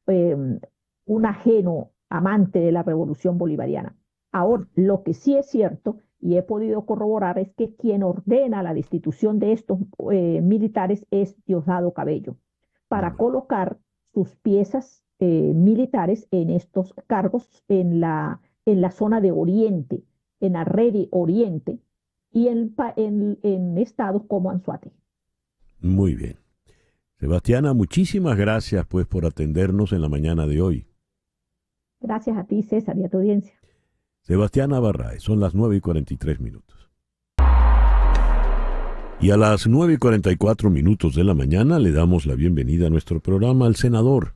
eh, un ajeno amante de la revolución bolivariana. Ahora, lo que sí es cierto y he podido corroborar es que quien ordena la destitución de estos militares es Diosdado Cabello, para Bueno. colocar sus piezas militares en estos cargos en la zona de Oriente, en la red Oriente y en estados como Anzoátegui. Muy bien. Sebastiana, muchísimas gracias pues por atendernos en la mañana de hoy. Gracias a ti, César, y a tu audiencia. Sebastiana Barraez, son las 9:43. Y a las 9:44 de la mañana le damos la bienvenida a nuestro programa al senador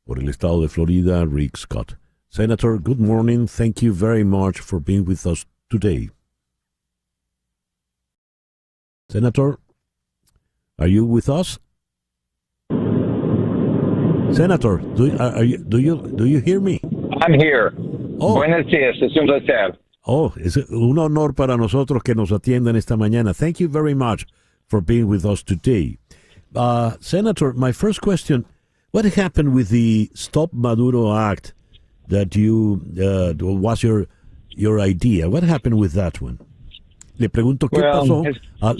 por el estado de Florida, Rick Scott. Senator, good morning. Thank you very much for being with us today. Senator, are you with us? Senator, do you hear me? I'm here. Oh. Buenos días, es un placer. Oh, es un honor para nosotros que nos atiendan esta mañana. Thank you very much for being with us today. Senator, my first question, what happened with the Stop Maduro Act that was your idea? What happened with that one? Le pregunto qué pasó.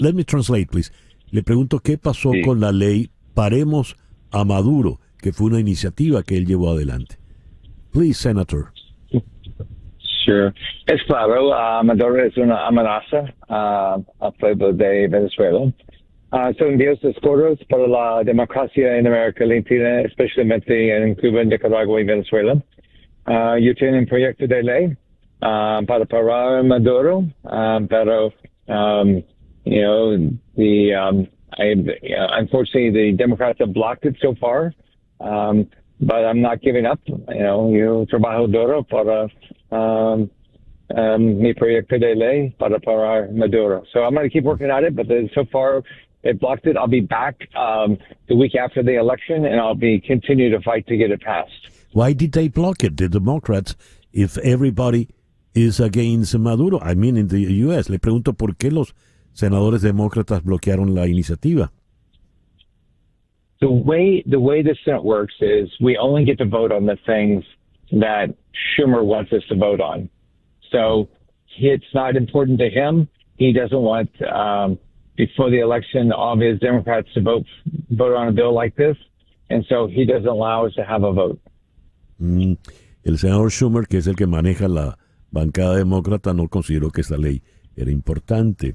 Let me translate, please. Le pregunto qué pasó con la ley Paremos a Maduro, que fue una iniciativa que él llevó adelante. Please, Senator. Sure. Es claro, Maduro es una amenaza al pueblo de Venezuela. Son envíos oscuros para la democracia en América Latina, especialmente en Cuba, Nicaragua y Venezuela. Yo tengo un proyecto de ley para parar a Maduro, pero, unfortunately, the Democrats have blocked it so far. But I'm not giving up. Yo trabajo duro para mi proyecto de ley para parar Maduro. So I'm going to keep working at it, but so far they blocked it. I'll be back the week after the election, and I'll continue to fight to get it passed. Why did they block it, the Democrats, if everybody is against Maduro? I mean, in the U.S. Le pregunto por qué los senadores demócratas bloquearon la iniciativa. The way the Senate works is we only get to vote on the things that Schumer wants us to vote on. So it's not important to him. He doesn't want, before the election, all of his Democrats to vote on a bill like this. And so he doesn't allow us to have a vote. El senador Schumer, que es el que maneja la bancada demócrata, no consideró que esta ley era importante.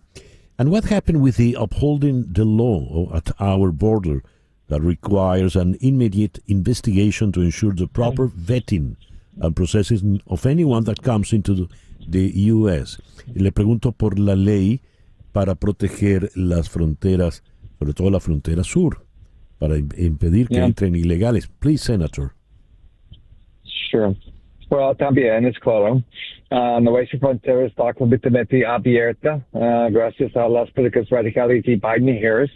And what happened with the upholding the law at our border that requires an immediate investigation to ensure the proper vetting and processing of anyone that comes into the U.S.? Le pregunto por la ley para proteger las fronteras, sobre todo la frontera sur, para impedir que entren ilegales. Please, Senator. Sure. Well, también es claro. Nuestra frontera está completamente abierta gracias a las políticas radicales de Biden y Harris.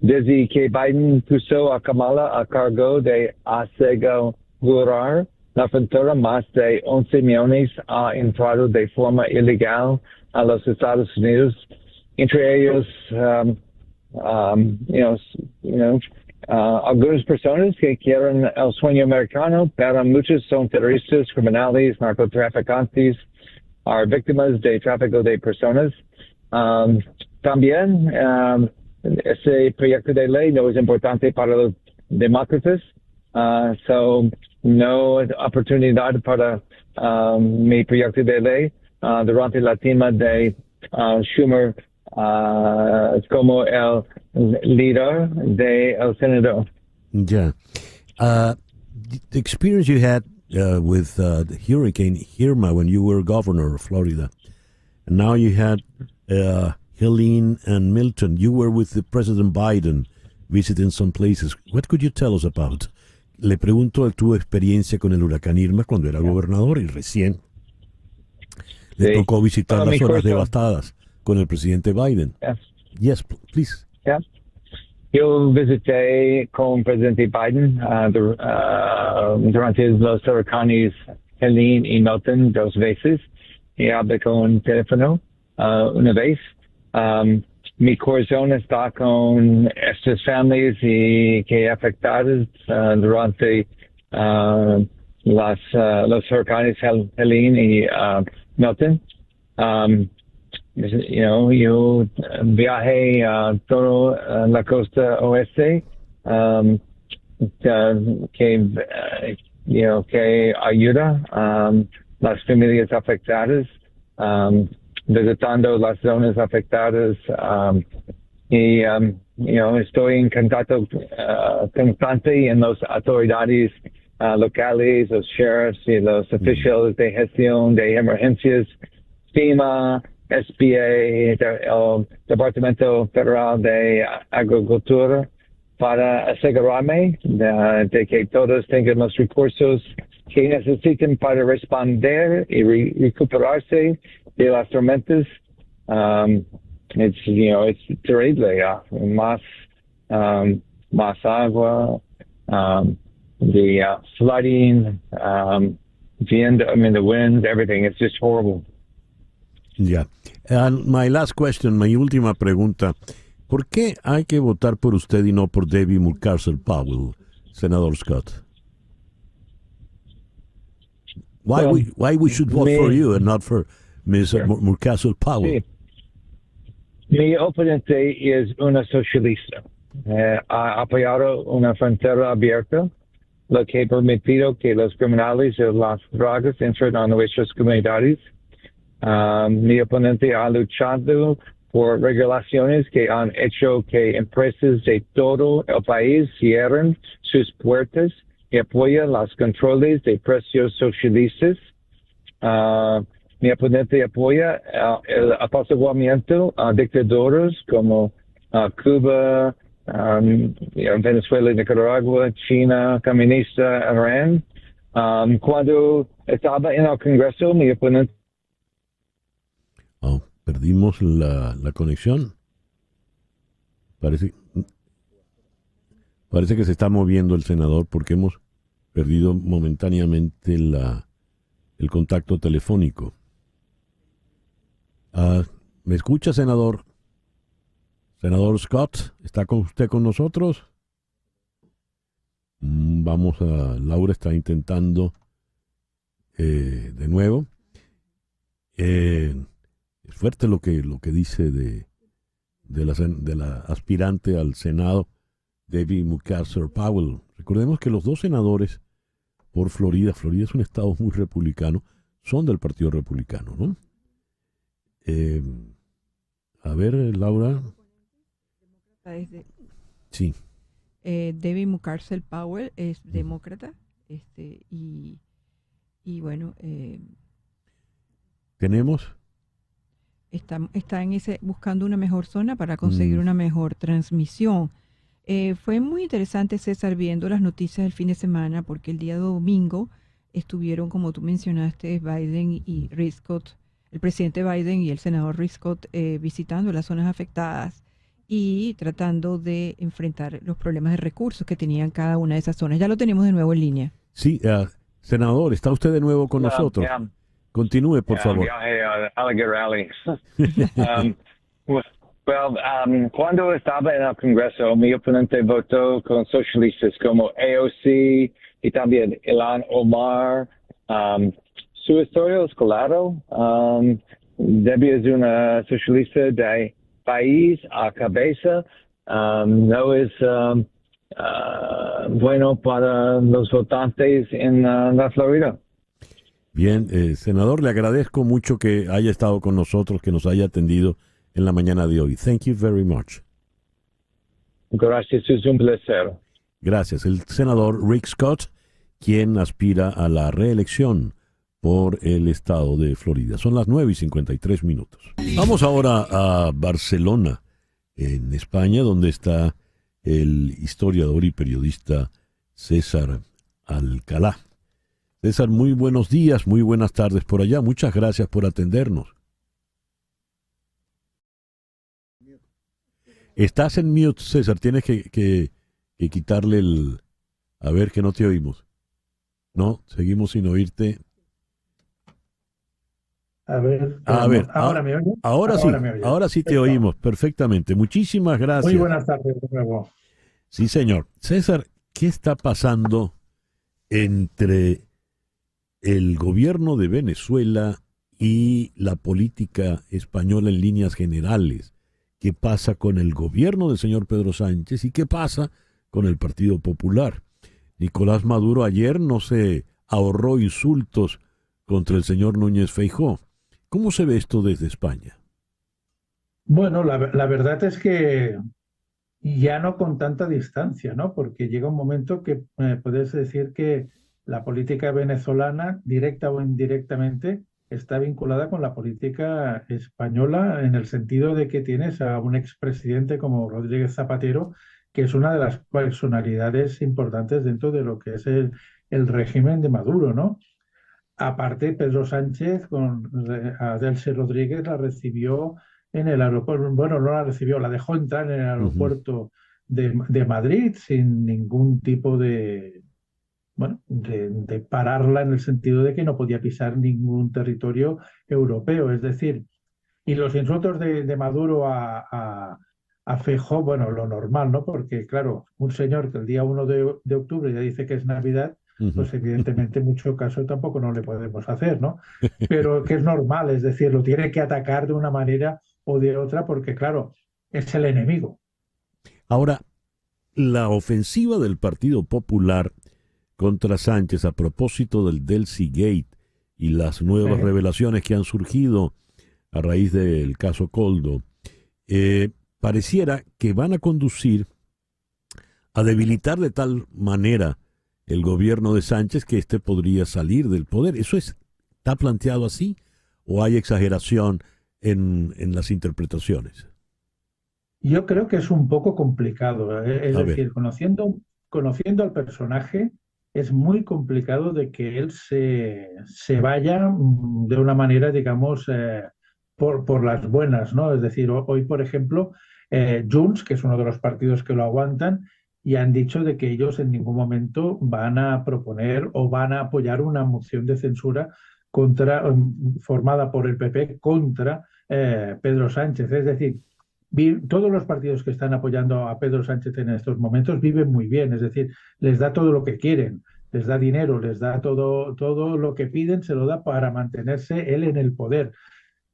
Desde que Biden puso a Kamala a cargo de asegurar la frontera, más de 11 millones ha entrado de forma ilegal a los Estados Unidos, entre ellos, algunas personas que quieren el sueño americano, pero muchos son terroristas, criminales, narcotraficantes, víctimas de tráfico de personas. También, ese proyecto de ley no es importante para los demócratas, so no oportunidad para mi proyecto de ley durante la tema de Schumer como el líder del Senado. Yeah. The experience you had with Hurricane Irma when you were governor of Florida, and now you had Helene and Milton. You were with the President Biden visiting some places. What could you tell us about? Le pregunto, tu experiencia con el huracán Irma cuando era gobernador y recién le tocó visitar las zonas devastadas con el presidente Biden. Yes, please. Yeah. Yo visité con presidente Biden durante los huracanes Helene y Milton 2 veces y hablé con teléfono una vez. Mi corazón está con estas familias y que afectadas durante los huracanes Helene y Milton. Yo viajé a toda la costa oeste que ayuda a las familias afectadas, visitando las zonas afectadas y estoy en contacto constante en las autoridades locales, los sheriffs y los oficiales de gestión de emergencias, FEMA, SBA, el Departamento Federal de Agricultura, para asegurarme de que todos tengan los recursos que necesiten para responder y recuperarse de las tormentas. it's terrible. Más, más agua, the flooding, the wind, everything. It's just horrible. Ya. And my last question, mi última pregunta. ¿Por qué hay que votar por usted y no por Debbie Murcarsel Powell, senador Scott? Why we should vote for you and not for Ms. Murcarsel Powell? Sí. Mi oponente es una socialista. Ha apoyado una frontera abierta, lo que ha permitido que los criminales de las drogas entren a nuestras comunidades. Mi oponente ha luchado por regulaciones que han hecho que empresas de todo el país cierren sus puertas y apoya los controles de precios socialistas. Mi oponente apoya el apaciguamiento a dictaduras como Cuba, Venezuela, Nicaragua, China, comunista, Irán. Cuando estaba en el Congreso, mi oponente... Oh, perdimos la conexión. Parece que se está moviendo el senador porque hemos perdido momentáneamente el contacto telefónico. ¿Me escucha, senador? Senador Scott, ¿está usted con nosotros? Laura está intentando de nuevo. Es fuerte lo que dice de la aspirante al Senado, Debbie Murcarsel Powell. Recordemos que los dos senadores por Florida es un estado muy republicano, son del Partido Republicano, ¿no? A ver, Laura. Sí. Debbie Murcarsel Powell es demócrata, y bueno, tenemos. Está buscando una mejor zona para conseguir una mejor transmisión. Fue muy interesante, César, viendo las noticias del fin de semana, porque el día domingo estuvieron, como tú mencionaste, Biden y Rick Scott, el presidente Biden y el senador Rick Scott, visitando las zonas afectadas y tratando de enfrentar los problemas de recursos que tenían cada una de esas zonas. Ya lo tenemos de nuevo en línea. Sí, senador, está usted de nuevo con nosotros. Continúe, por favor. Rally. Cuando estaba en el Congreso, mi oponente votó con socialistas como AOC y también Ilhan Omar. Su historia es claro. Debbie es una socialista de país a cabeza. No es bueno para los votantes en la Florida. Bien, senador, le agradezco mucho que haya estado con nosotros, que nos haya atendido en la mañana de hoy. Thank you very much. Gracias, es un placer. Gracias. El senador Rick Scott, quien aspira a la reelección por el estado de Florida. Son las 9:53. Vamos ahora a Barcelona, en España, donde está el historiador y periodista César Alcalá. César, muy buenos días, muy buenas tardes por allá. Muchas gracias por atendernos. Estás en mute, César. Tienes que quitarle el... A ver, que no te oímos. No, seguimos sin oírte. A ver, ¿ahora me oyen? Ahora sí te oímos perfectamente. Muchísimas gracias. Muy buenas tardes de nuevo. Sí, señor. César, ¿qué está pasando entre el gobierno de Venezuela y la política española en líneas generales? ¿Qué pasa con el gobierno del señor Pedro Sánchez y qué pasa con el Partido Popular? Nicolás Maduro ayer no se ahorró insultos contra el señor Núñez Feijóo. ¿Cómo se ve esto desde España? Bueno, la verdad es que ya no con tanta distancia, ¿no? Porque llega un momento que puedes decir que la política venezolana, directa o indirectamente, está vinculada con la política española en el sentido de que tienes a un expresidente como Rodríguez Zapatero, que es una de las personalidades importantes dentro de lo que es el régimen de Maduro, ¿no? Aparte, Pedro Sánchez a Delcy Rodríguez la recibió en el aeropuerto, bueno, no la recibió, la dejó entrar en el aeropuerto de Madrid sin ningún tipo de, bueno, de pararla en el sentido de que no podía pisar ningún territorio europeo. Es decir, y los insultos de Maduro a Feijóo, bueno, lo normal, ¿no? Porque, claro, un señor que el día 1 de octubre ya dice que es Navidad, pues evidentemente mucho caso tampoco no le podemos hacer, ¿no? Pero que es normal, es decir, lo tiene que atacar de una manera o de otra porque, claro, es el enemigo. Ahora, la ofensiva del Partido Popular contra Sánchez a propósito del Delcy Gate y las nuevas revelaciones que han surgido a raíz del caso Coldo, pareciera que van a conducir a debilitar de tal manera el gobierno de Sánchez que éste podría salir del poder. ¿Está planteado así o hay exageración en las interpretaciones? Yo creo que es un poco complicado, es decir, conociendo al personaje, es muy complicado de que él se vaya de una manera, digamos, por las buenas, ¿no? Es decir, hoy, por ejemplo, Junts, que es uno de los partidos que lo aguantan, y han dicho de que ellos en ningún momento van a proponer o van a apoyar una moción de censura formada por el PP contra Pedro Sánchez. Es decir, todos los partidos que están apoyando a Pedro Sánchez en estos momentos viven muy bien, es decir, les da todo lo que quieren, les da dinero, les da todo lo que piden, se lo da para mantenerse él en el poder.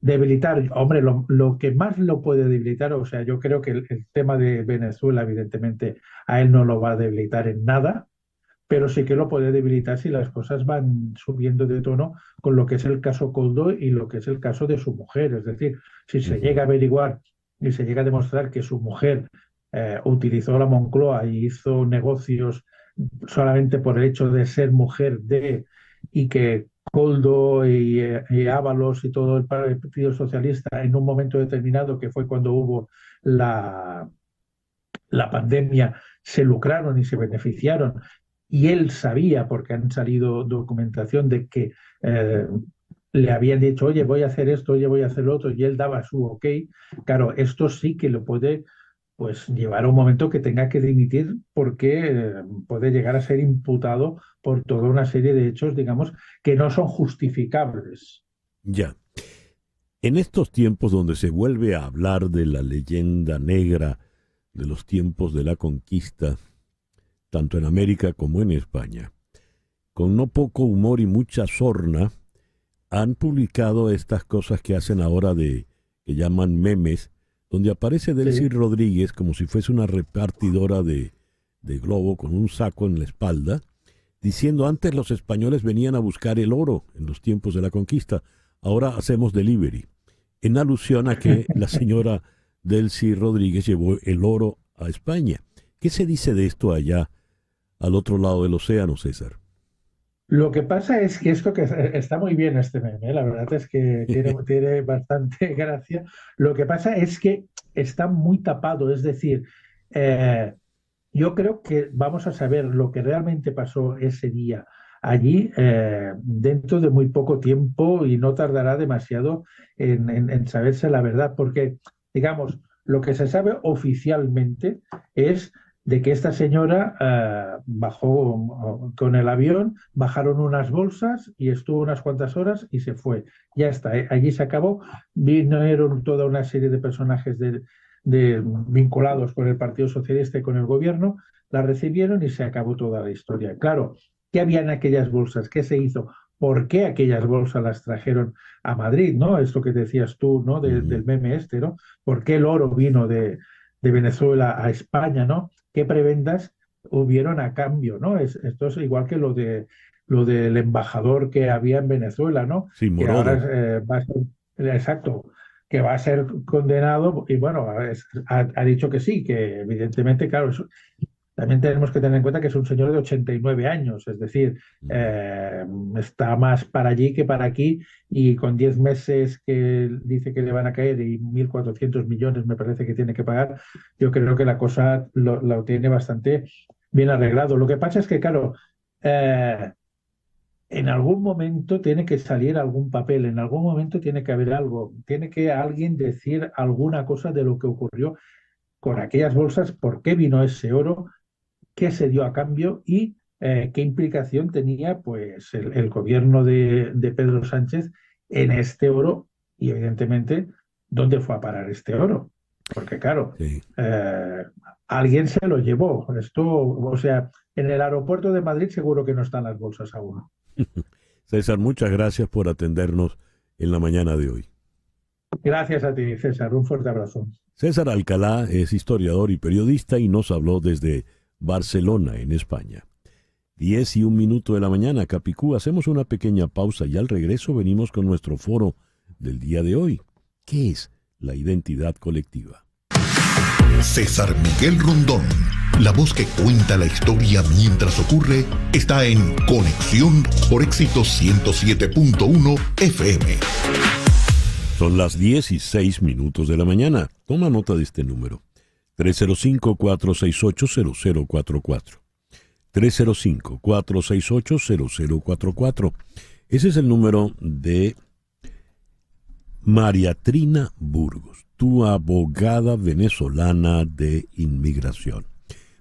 Debilitar, hombre, lo que más lo puede debilitar, o sea, yo creo que el tema de Venezuela, evidentemente, a él no lo va a debilitar en nada, pero sí que lo puede debilitar si las cosas van subiendo de tono con lo que es el caso Coldo y lo que es el caso de su mujer. Es decir, si se llega a averiguar y se llega a demostrar que su mujer utilizó la Moncloa y hizo negocios solamente por el hecho de ser mujer y que Coldo y Ábalos y todo el Partido Socialista en un momento determinado, que fue cuando hubo la pandemia, se lucraron y se beneficiaron, y él sabía, porque han salido documentación de que le habían dicho, oye, voy a hacer esto, oye, voy a hacer lo otro, y él daba su ok. Claro, esto sí que lo puede pues llevar a un momento que tenga que dimitir porque puede llegar a ser imputado por toda una serie de hechos, digamos, que no son justificables. Ya. En estos tiempos donde se vuelve a hablar de la leyenda negra de los tiempos de la conquista, tanto en América como en España, con no poco humor y mucha sorna, han publicado estas cosas que hacen ahora que llaman memes, donde aparece Delcy Rodríguez como si fuese una repartidora de globo con un saco en la espalda, diciendo antes los españoles venían a buscar el oro en los tiempos de la conquista, ahora hacemos delivery, en alusión a que la señora Delcy Rodríguez llevó el oro a España. ¿Qué se dice de esto allá, al otro lado del océano, César? Lo que pasa es que esto que está muy bien este meme, la verdad es que tiene bastante gracia. Lo que pasa es que está muy tapado, es decir, yo creo que vamos a saber lo que realmente pasó ese día allí dentro de muy poco tiempo y no tardará demasiado en saberse la verdad, porque, digamos, lo que se sabe oficialmente es de que esta señora bajó con el avión, bajaron unas bolsas y estuvo unas cuantas horas y se fue. Ya está, allí se acabó. Vinieron toda una serie de personajes vinculados con el Partido Socialista y con el gobierno, la recibieron y se acabó toda la historia. Claro, ¿qué había en aquellas bolsas? ¿Qué se hizo? ¿Por qué aquellas bolsas las trajeron a Madrid? ¿No? Esto que decías tú, ¿no? Del meme este, ¿no? ¿Por qué el oro vino de Venezuela a España, ¿no? ¿Qué prebendas hubieron a cambio, ¿no? Esto es igual que lo del embajador que había en Venezuela, ¿no? Sí, que ahora va a ser, exacto, que va a ser condenado y bueno, ha dicho que sí, que evidentemente, claro, también tenemos que tener en cuenta que es un señor de 89 años, es decir, está más para allí que para aquí y con 10 meses que dice que le van a caer y 1.400 millones me parece que tiene que pagar, yo creo que la cosa lo tiene bastante bien arreglado. Lo que pasa es que, claro, en algún momento tiene que salir algún papel, en algún momento tiene que haber algo, tiene que alguien decir alguna cosa de lo que ocurrió con aquellas bolsas, por qué vino ese oro, qué se dio a cambio y qué implicación tenía pues el gobierno de Pedro Sánchez en este oro y evidentemente dónde fue a parar este oro. Porque claro, Sí. alguien se lo llevó. Esto, o sea, en el aeropuerto de Madrid seguro que no están las bolsas aún. César, muchas gracias por atendernos en la mañana de hoy. Gracias a ti, César. Un fuerte abrazo. César Alcalá es historiador y periodista y nos habló desde Barcelona, en España. 10:01 de la mañana, Capicú. Hacemos una pequeña pausa y al regreso venimos con nuestro foro del día de hoy. ¿Qué es la identidad colectiva? César Miguel Rondón, la voz que cuenta la historia mientras ocurre, está en Conexión por Éxito 107.1 FM. Son las 10:06 de la mañana. Toma nota de este número. 305-468-0044. 305-468-0044. Ese es el número de María Trina Burgos, tu abogada venezolana de inmigración.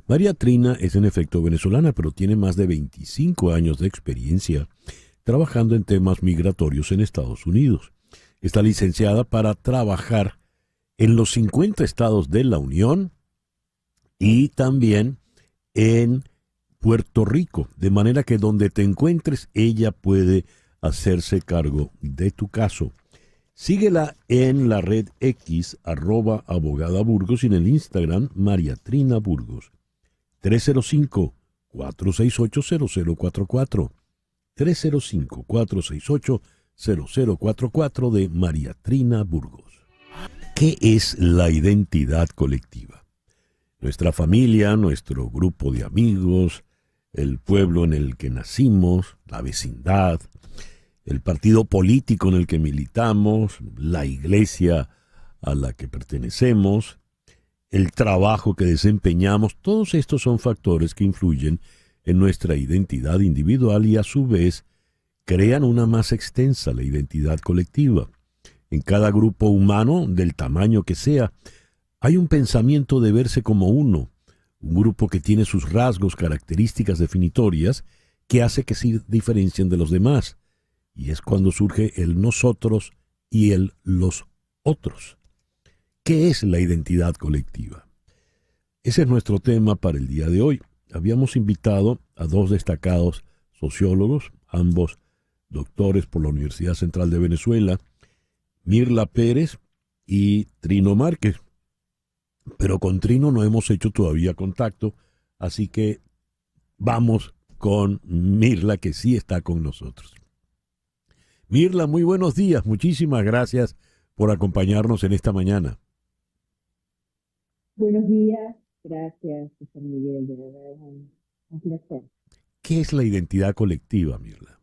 María Trina es en efecto venezolana, pero tiene más de 25 años de experiencia trabajando en temas migratorios en Estados Unidos. Está licenciada para trabajar en los 50 estados de la Unión y también en Puerto Rico, de manera que donde te encuentres, ella puede hacerse cargo de tu caso. Síguela en la red X, @abogadaburgos, y en el Instagram, María Trina Burgos. 305-468-0044. 305-468-0044 de María Trina Burgos. ¿Qué es la identidad colectiva? Nuestra familia, nuestro grupo de amigos, el pueblo en el que nacimos, la vecindad, el partido político en el que militamos, la iglesia a la que pertenecemos, el trabajo que desempeñamos, todos estos son factores que influyen en nuestra identidad individual y a su vez crean una más extensa, la identidad colectiva. En cada grupo humano, del tamaño que sea, hay un pensamiento de verse como uno, un grupo que tiene sus rasgos, características definitorias que hace que se diferencien de los demás. Y es cuando surge el nosotros y el los otros. ¿Qué es la identidad colectiva? Ese es nuestro tema para el día de hoy. Habíamos invitado a dos destacados sociólogos, ambos doctores por la Universidad Central de Venezuela, Mirla Pérez y Trino Márquez. Pero con Trino no hemos hecho todavía contacto, así que vamos con Mirla, que sí está con nosotros. Mirla, muy buenos días. Muchísimas gracias por acompañarnos en esta mañana. Buenos días. Gracias, José Miguel. De verdad, un placer. ¿Qué es la identidad colectiva, Mirla?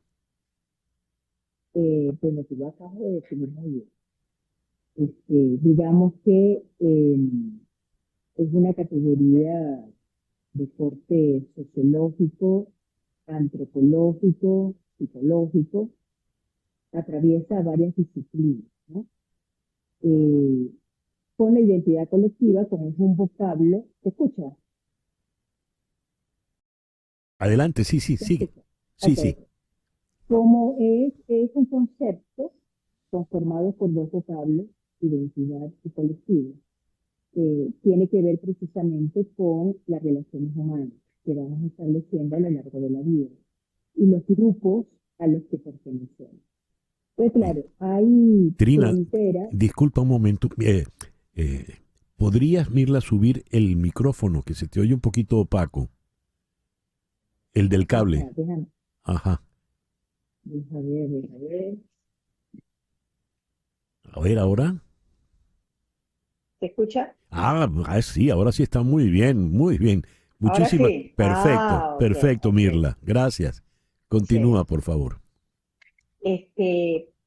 Bueno, tú lo acabas de definir muy bien. Digamos que es una categoría de corte sociológico, antropológico, psicológico, atraviesa varias disciplinas, ¿no? Con la identidad colectiva, como es un vocablo, ¿te escuchas? Adelante, sí, sigue. Sí, Ok. sí. Como es un concepto conformado por dos vocablos, identidad y colectivo, tiene que ver precisamente con las relaciones humanas que vamos estableciendo a lo largo de la vida y los grupos a los que pertenecemos. Pues claro, hay Trina, fronteras. disculpa un momento. ¿Podrías, Mirla, subir el micrófono, que se te oye un poquito opaco? El del cable. Déjame, Ajá. deja ver. A ver, ahora. ¿Se escucha? Sí, ahora sí está muy bien, muy bien. Muchísimas. Ahora sí. Perfecto, Ok, perfecto, ok. Mirla. Gracias. Continúa, por favor.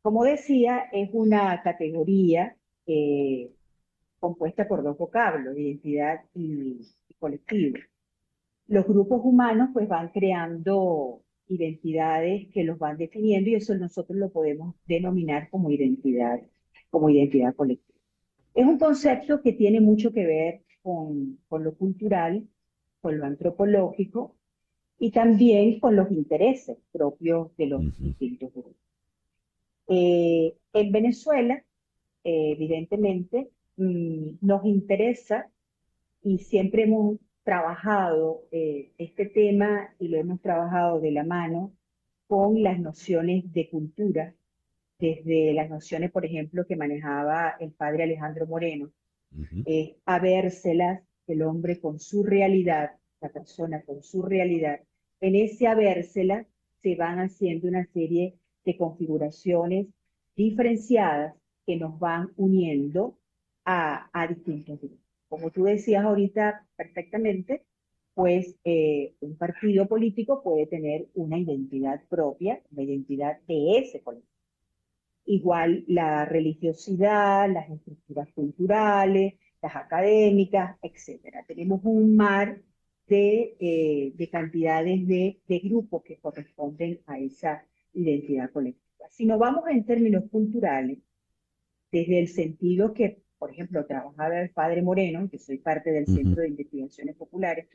Como decía, es una categoría compuesta por dos vocablos, identidad y colectivo. Los grupos humanos pues van creando identidades que los van definiendo y eso nosotros lo podemos denominar como identidad colectiva. Es un concepto que tiene mucho que ver con lo cultural, con lo antropológico y también con los intereses propios de los distintos grupos. En Venezuela, evidentemente, nos interesa y siempre hemos trabajado este tema y lo hemos trabajado de la mano con las nociones de cultura, desde las nociones, por ejemplo, que manejaba el padre Alejandro Moreno, habérselas, el hombre con su realidad, la persona con su realidad. En ese habérselas se van haciendo una serie de configuraciones diferenciadas que nos van uniendo a distintos grupos. Como tú decías ahorita perfectamente, pues un partido político puede tener una identidad propia, una identidad de ese colectivo. Igual la religiosidad, las estructuras culturales, las académicas, etcétera. Tenemos un mar de cantidades de grupos que corresponden a esa identidad colectiva. Si nos vamos en términos culturales, desde el sentido que, por ejemplo, trabajaba el padre Moreno, que soy parte del Centro de Investigaciones Populares,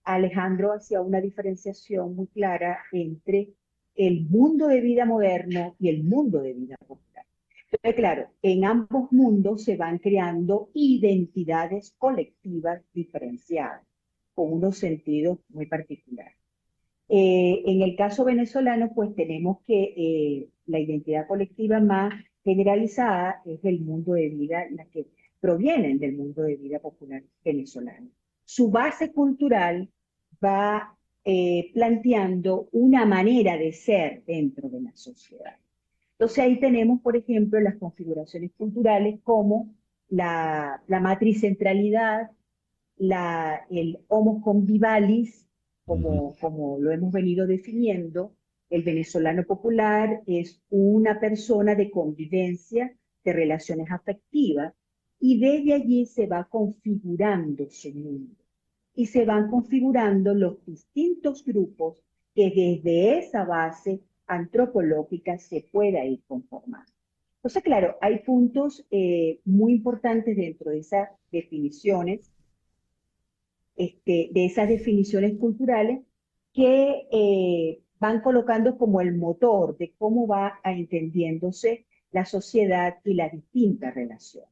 Alejandro hacía una diferenciación muy clara entre el mundo de vida moderno y el mundo de vida popular. Entonces, claro, en ambos mundos se van creando identidades colectivas diferenciadas, con unos sentidos muy particulares. En el caso venezolano, pues tenemos que la identidad colectiva más generalizada es el mundo de vida, las que provienen del mundo de vida popular venezolano. Su base cultural va planteando una manera de ser dentro de la sociedad. Entonces ahí tenemos, por ejemplo, las configuraciones culturales como la matricentralidad, el homo convivalis, como lo hemos venido definiendo. El venezolano popular es una persona de convivencia, de relaciones afectivas, y desde allí se va configurando su mundo. Y se van configurando los distintos grupos que desde esa base antropológica se pueda ir conformando. Entonces, claro, hay puntos muy importantes dentro de esas definiciones, culturales, que van colocando como el motor de cómo va entendiéndose la sociedad y las distintas relaciones.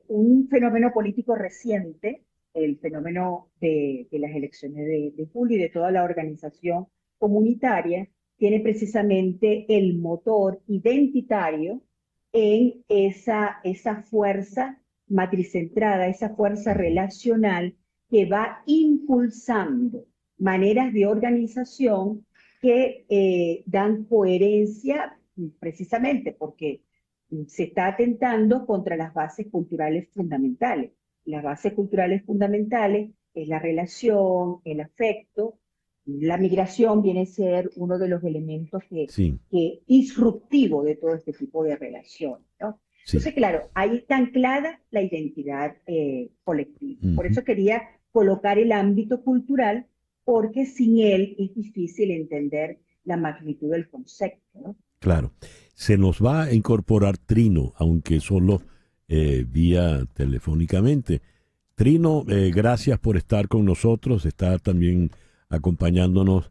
Un fenómeno político reciente, el fenómeno de las elecciones de julio y de toda la organización comunitaria, tiene precisamente el motor identitario en esa fuerza matricentrada, esa fuerza relacional que va impulsando maneras de organización que dan coherencia precisamente porque se está atentando contra las bases culturales fundamentales. Las bases culturales fundamentales es la relación, el afecto. La migración viene a ser uno de los elementos que disruptivo de todo este tipo de relaciones, ¿no? Sí. Entonces, claro, ahí está anclada la identidad colectiva. Por eso quería colocar el ámbito cultural, porque sin él es difícil entender la magnitud del concepto, ¿no? Claro. Se nos va a incorporar Trino, aunque solo vía telefónicamente. Trino, gracias por estar con nosotros. Está también acompañándonos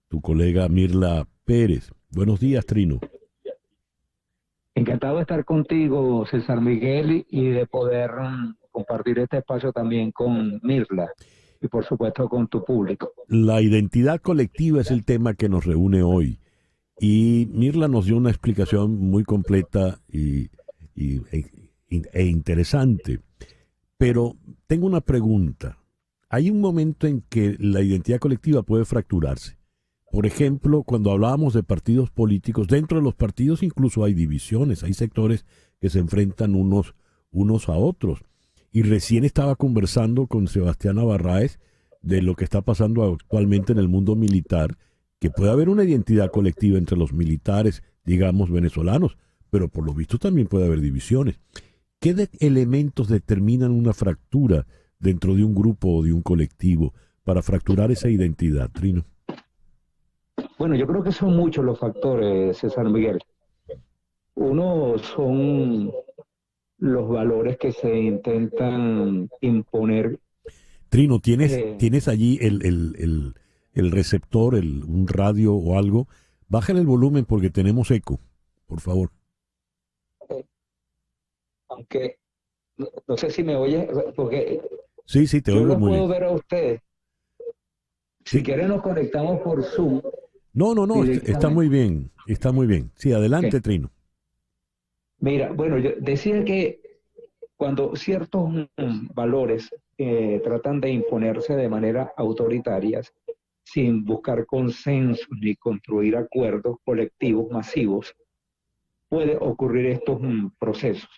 tu colega Mirla Pérez. Buenos días, Trino. Encantado de estar contigo, César Miguel, y de poder compartir este espacio también con Mirla y por supuesto con tu público. La identidad colectiva es el tema que nos reúne hoy. Y Mirla nos dio una explicación muy completa e interesante. Pero tengo una pregunta. Hay un momento en que la identidad colectiva puede fracturarse. Por ejemplo, cuando hablábamos de partidos políticos, dentro de los partidos incluso hay divisiones, hay sectores que se enfrentan unos a otros. Y recién estaba conversando con Sebastián Navarráez de lo que está pasando actualmente en el mundo militar, que puede haber una identidad colectiva entre los militares, digamos, venezolanos, pero por lo visto también puede haber divisiones. ¿Qué elementos determinan una fractura dentro de un grupo o de un colectivo para fracturar esa identidad, Trino? Bueno, yo creo que son muchos los factores, César Miguel. Uno son los valores que se intentan imponer. Trino, ¿tienes allí el receptor, un radio o algo? Bájale el volumen porque tenemos eco, por favor. Aunque no sé si me oye, porque sí, te oigo muy bien. Yo los puedo ver a ustedes. Si quieren nos conectamos por Zoom. No, está muy bien, Sí, adelante, okay. Trino. Mira, bueno, yo decía que cuando ciertos valores tratan de imponerse de manera autoritaria, sin buscar consensos ni construir acuerdos colectivos masivos, puede ocurrir estos procesos.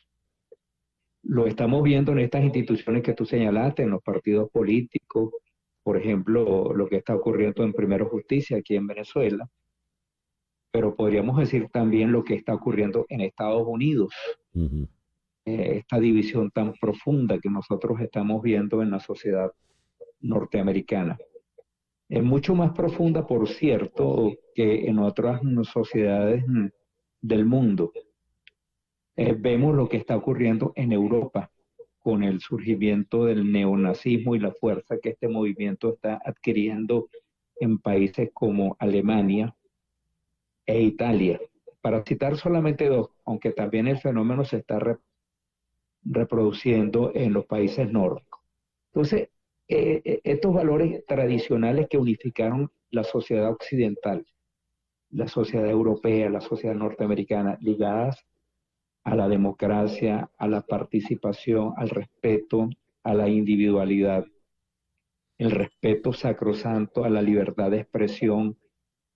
Lo estamos viendo en estas instituciones que tú señalaste, en los partidos políticos, por ejemplo, lo que está ocurriendo en Primero Justicia aquí en Venezuela, pero podríamos decir también lo que está ocurriendo en Estados Unidos. Uh-huh. Esta división tan profunda que nosotros estamos viendo en la sociedad norteamericana. Es mucho más profunda, por cierto, que en otras sociedades del mundo. Vemos lo que está ocurriendo en Europa con el surgimiento del neonazismo y la fuerza que este movimiento está adquiriendo en países como Alemania e Italia. Para citar solamente dos, aunque también el fenómeno se está reproduciendo en los países nórdicos. Entonces, estos valores tradicionales que unificaron la sociedad occidental, la sociedad europea, la sociedad norteamericana, ligadas a la democracia, a la participación, al respeto, a la individualidad, el respeto sacrosanto a la libertad de expresión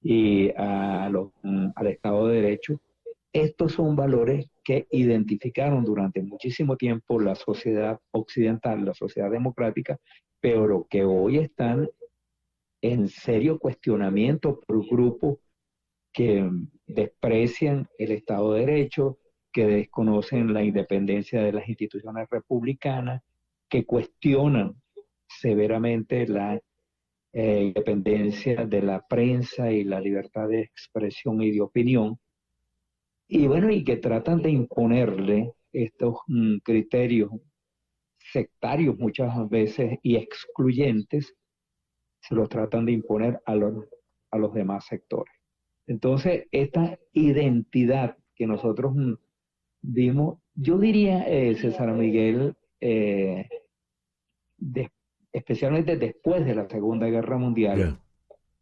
y al Estado de Derecho. Estos son valores que identificaron durante muchísimo tiempo la sociedad occidental, la sociedad democrática, pero que hoy están en serio cuestionamiento por grupos que desprecian el Estado de Derecho, que desconocen la independencia de las instituciones republicanas, que cuestionan severamente la independencia de la prensa y la libertad de expresión y de opinión, y bueno, y que tratan de imponerle estos criterios sectarios muchas veces y excluyentes, se los tratan de imponer a los demás sectores. Entonces, esta identidad que nosotros vimos, yo diría, César Miguel, especialmente después de la Segunda Guerra Mundial,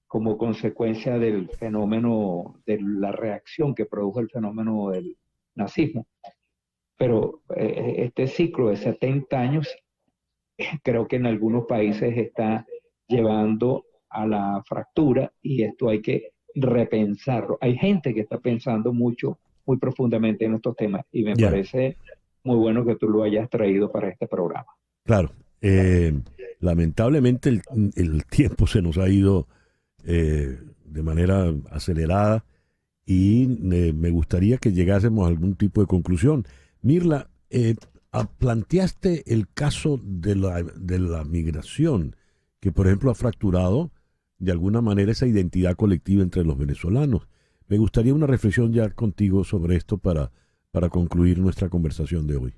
como consecuencia del fenómeno, de la reacción que produjo el fenómeno del nazismo. Pero este ciclo de 70 años creo que en algunos países está llevando a la fractura y esto hay que repensarlo. Hay gente que está pensando mucho, muy profundamente en estos temas y me parece muy bueno que tú lo hayas traído para este programa. Claro, lamentablemente el tiempo se nos ha ido de manera acelerada y me gustaría que llegásemos a algún tipo de conclusión. Mirla, planteaste el caso de la migración, que por ejemplo ha fracturado de alguna manera esa identidad colectiva entre los venezolanos. Me gustaría una reflexión ya contigo sobre esto para concluir nuestra conversación de hoy.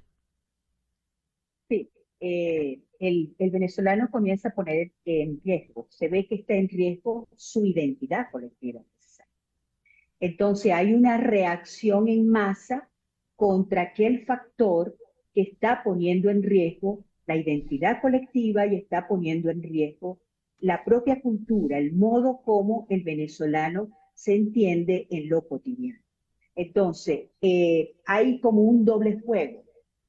Sí, el venezolano comienza a poner en riesgo, se ve que está en riesgo su identidad colectiva. Entonces hay una reacción en masa contra aquel factor que está poniendo en riesgo la identidad colectiva y está poniendo en riesgo la propia cultura, el modo como el venezolano se entiende en lo cotidiano. Entonces, hay como un doble juego.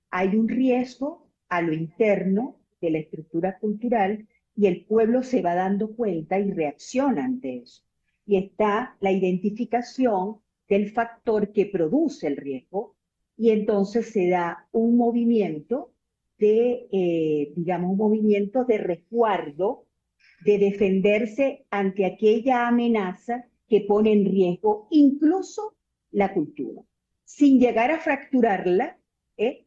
Hay un riesgo a lo interno de la estructura cultural y el pueblo se va dando cuenta y reacciona ante eso. Y está la identificación del factor que produce el riesgo y entonces se da un movimiento de, digamos, un movimiento de resguardo, de defenderse ante aquella amenaza que pone en riesgo incluso la cultura, sin llegar a fracturarla,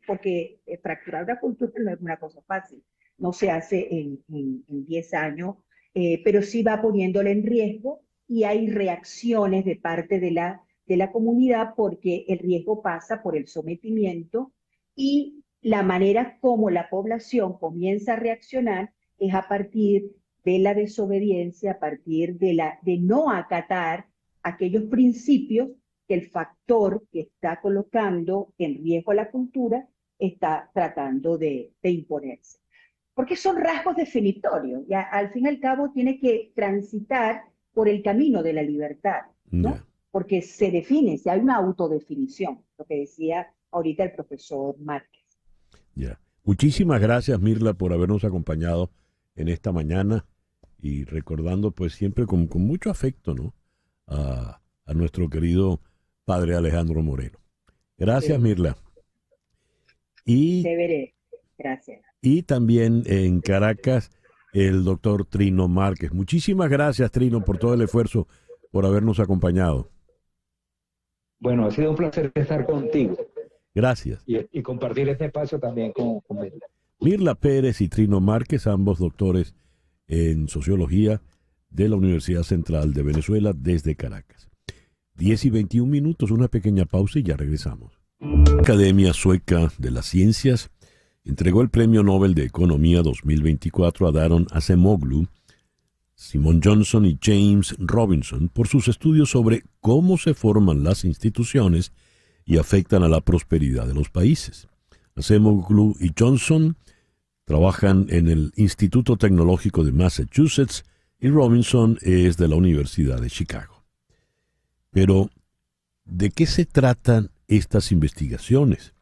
porque fracturar la cultura no es una cosa fácil, no se hace en 10 años pero sí va poniéndola en riesgo y hay reacciones de parte de la comunidad porque el riesgo pasa por el sometimiento y la manera como la población comienza a reaccionar es a partir de la desobediencia, a partir de no acatar aquellos principios que el factor que está colocando en riesgo la cultura está tratando de imponerse. Porque son rasgos definitorios, ya al fin y al cabo tiene que transitar por el camino de la libertad, ¿no? Porque se define, si hay una autodefinición, lo que decía ahorita el profesor Márquez. Ya. Muchísimas gracias, Mirla, por habernos acompañado en esta mañana y recordando pues siempre con mucho afecto, ¿no? A nuestro querido padre Alejandro Moreno. Gracias, sí. Mirla. Y, te veré. Gracias. Y también en Caracas, el doctor Trino Márquez. Muchísimas gracias, Trino, por todo el esfuerzo, por habernos acompañado. Bueno, ha sido un placer estar contigo. Gracias. Y compartir este espacio también con Mirla. Mirla Pérez y Trino Márquez, ambos doctores en Sociología de la Universidad Central de Venezuela desde Caracas. 10:21, una pequeña pausa y ya regresamos. La Academia Sueca de las Ciencias entregó el Premio Nobel de Economía 2024 a Daron Acemoglu, Simon Johnson y James Robinson por sus estudios sobre cómo se forman las instituciones y afectan a la prosperidad de los países. Acemoglu y Johnson trabajan en el Instituto Tecnológico de Massachusetts y Robinson es de la Universidad de Chicago. Pero, ¿de qué se tratan estas investigaciones?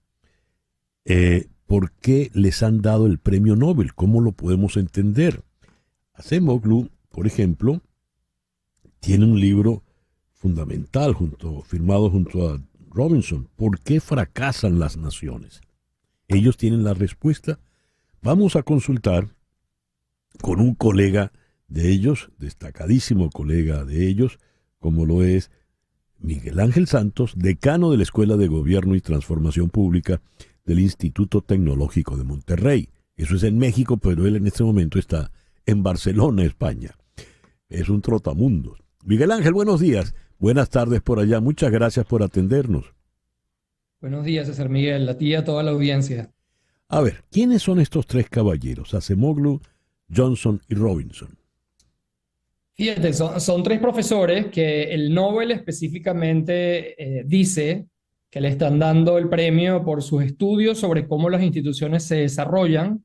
¿Por qué les han dado el premio Nobel? ¿Cómo lo podemos entender? Acemoglu, por ejemplo, tiene un libro fundamental firmado junto a Robinson. ¿Por qué fracasan las naciones? Ellos tienen la respuesta. Vamos a consultar con un colega de ellos, destacadísimo colega de ellos, como lo es Miguel Ángel Santos, decano de la Escuela de Gobierno y Transformación Pública del Instituto Tecnológico de Monterrey. Eso es en México, pero él en este momento está en Barcelona, España. Es un trotamundos. Miguel Ángel, buenos días. Buenas tardes por allá. Muchas gracias por atendernos. Buenos días, César Miguel, a ti y a toda la audiencia. A ver, ¿quiénes son estos tres caballeros? Acemoglu, Johnson y Robinson. Fíjate, son tres profesores que el Nobel específicamente dice que le están dando el premio por sus estudios sobre cómo las instituciones se desarrollan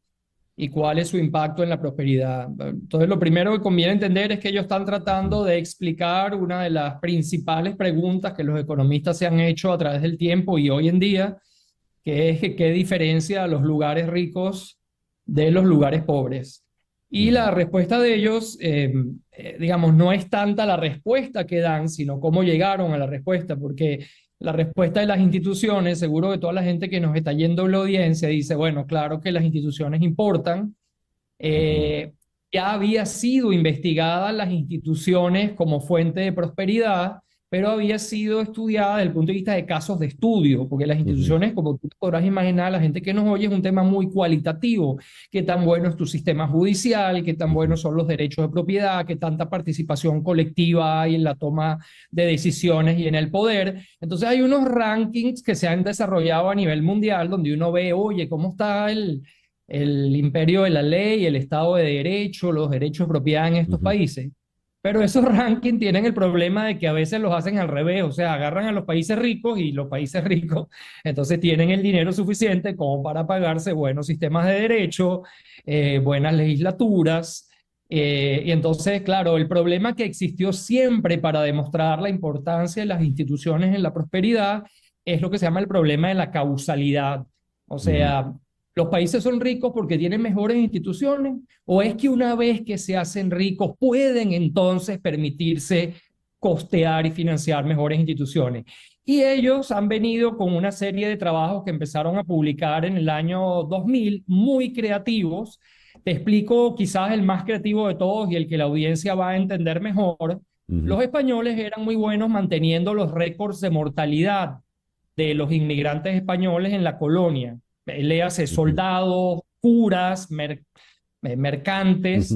y cuál es su impacto en la prosperidad. Entonces, lo primero que conviene entender es que ellos están tratando de explicar una de las principales preguntas que los economistas se han hecho a través del tiempo y hoy en día, que es qué diferencia a los lugares ricos de los lugares pobres. Y la respuesta de ellos, digamos, no es tanta la respuesta que dan, sino cómo llegaron a la respuesta, porque la respuesta de las instituciones, seguro que toda la gente que nos está yendo en la audiencia dice, bueno, claro que las instituciones importan. Ya había sido investigadas las instituciones como fuente de prosperidad, pero había sido estudiada desde el punto de vista de casos de estudio, porque las instituciones, como tú podrás imaginar, la gente que nos oye, es un tema muy cualitativo. Qué tan bueno es tu sistema judicial, qué tan buenos son los derechos de propiedad, qué tanta participación colectiva hay en la toma de decisiones y en el poder. Entonces hay unos rankings que se han desarrollado a nivel mundial donde uno ve, oye, cómo está el imperio de la ley, el Estado de Derecho, los derechos de propiedad en estos países. Pero esos rankings tienen el problema de que a veces los hacen al revés, o sea, agarran a los países ricos y los países ricos entonces tienen el dinero suficiente como para pagarse buenos sistemas de derecho, buenas legislaturas, y entonces, claro, el problema que existió siempre para demostrar la importancia de las instituciones en la prosperidad es lo que se llama el problema de la causalidad, o sea, ¿los países son ricos porque tienen mejores instituciones? ¿O es que una vez que se hacen ricos pueden entonces permitirse costear y financiar mejores instituciones? Y ellos han venido con una serie de trabajos que empezaron a publicar en el año 2000, muy creativos. Te explico quizás el más creativo de todos y el que la audiencia va a entender mejor. Los españoles eran muy buenos manteniendo los récords de mortalidad de los inmigrantes españoles en la colonia. Léase soldados, curas, mercantes,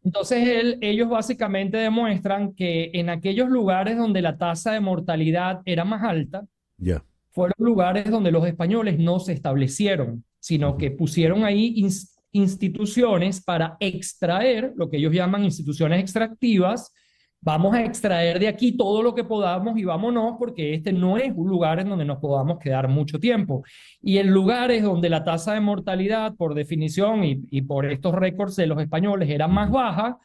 Entonces ellos básicamente demuestran que en aquellos lugares donde la tasa de mortalidad era más alta, Ya. fueron lugares donde los españoles no se establecieron, sino que pusieron ahí instituciones para extraer, lo que ellos llaman instituciones extractivas. Vamos a extraer de aquí todo lo que podamos y vámonos, porque este no es un lugar en donde nos podamos quedar mucho tiempo. Y en lugares donde la tasa de mortalidad, por definición y por estos récords de los españoles, era más baja,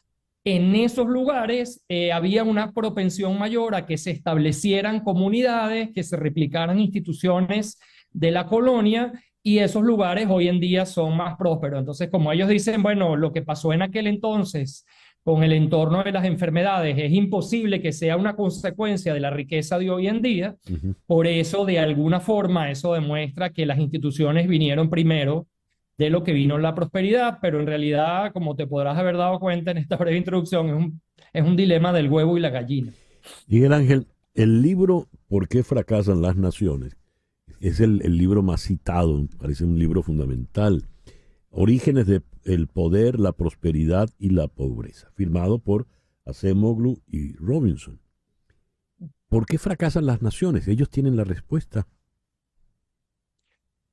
en esos lugares había una propensión mayor a que se establecieran comunidades, que se replicaran instituciones de la colonia, y esos lugares hoy en día son más prósperos. Entonces, como ellos dicen, bueno, lo que pasó en aquel entonces con el entorno de las enfermedades es imposible que sea una consecuencia de la riqueza de hoy en día. Por eso, de alguna forma, eso demuestra que las instituciones vinieron primero de lo que vino la prosperidad, pero en realidad, como te podrás haber dado cuenta en esta breve introducción, es un dilema del huevo y la gallina. Miguel Ángel, el libro ¿Por qué fracasan las naciones? Es el libro más citado, parece un libro fundamental. Orígenes del poder, la prosperidad y la pobreza, firmado por Acemoglu y Robinson. ¿Por qué fracasan las naciones? Ellos tienen la respuesta.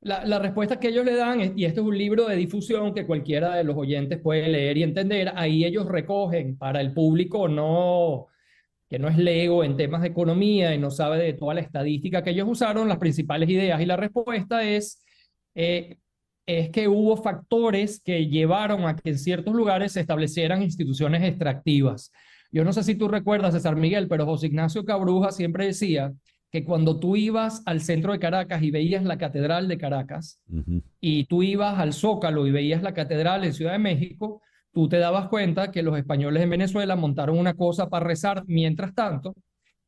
La respuesta que ellos le dan, y este es un libro de difusión que cualquiera de los oyentes puede leer y entender, ahí ellos recogen para el público que no es lego en temas de economía y no sabe de toda la estadística que ellos usaron, las principales ideas, y la respuesta es que hubo factores que llevaron a que en ciertos lugares se establecieran instituciones extractivas. Yo no sé si tú recuerdas, César Miguel, pero José Ignacio Cabruja siempre decía que cuando tú ibas al centro de Caracas y veías la Catedral de Caracas, y tú ibas al Zócalo y veías la Catedral en Ciudad de México, tú te dabas cuenta que los españoles en Venezuela montaron una cosa para rezar mientras tanto,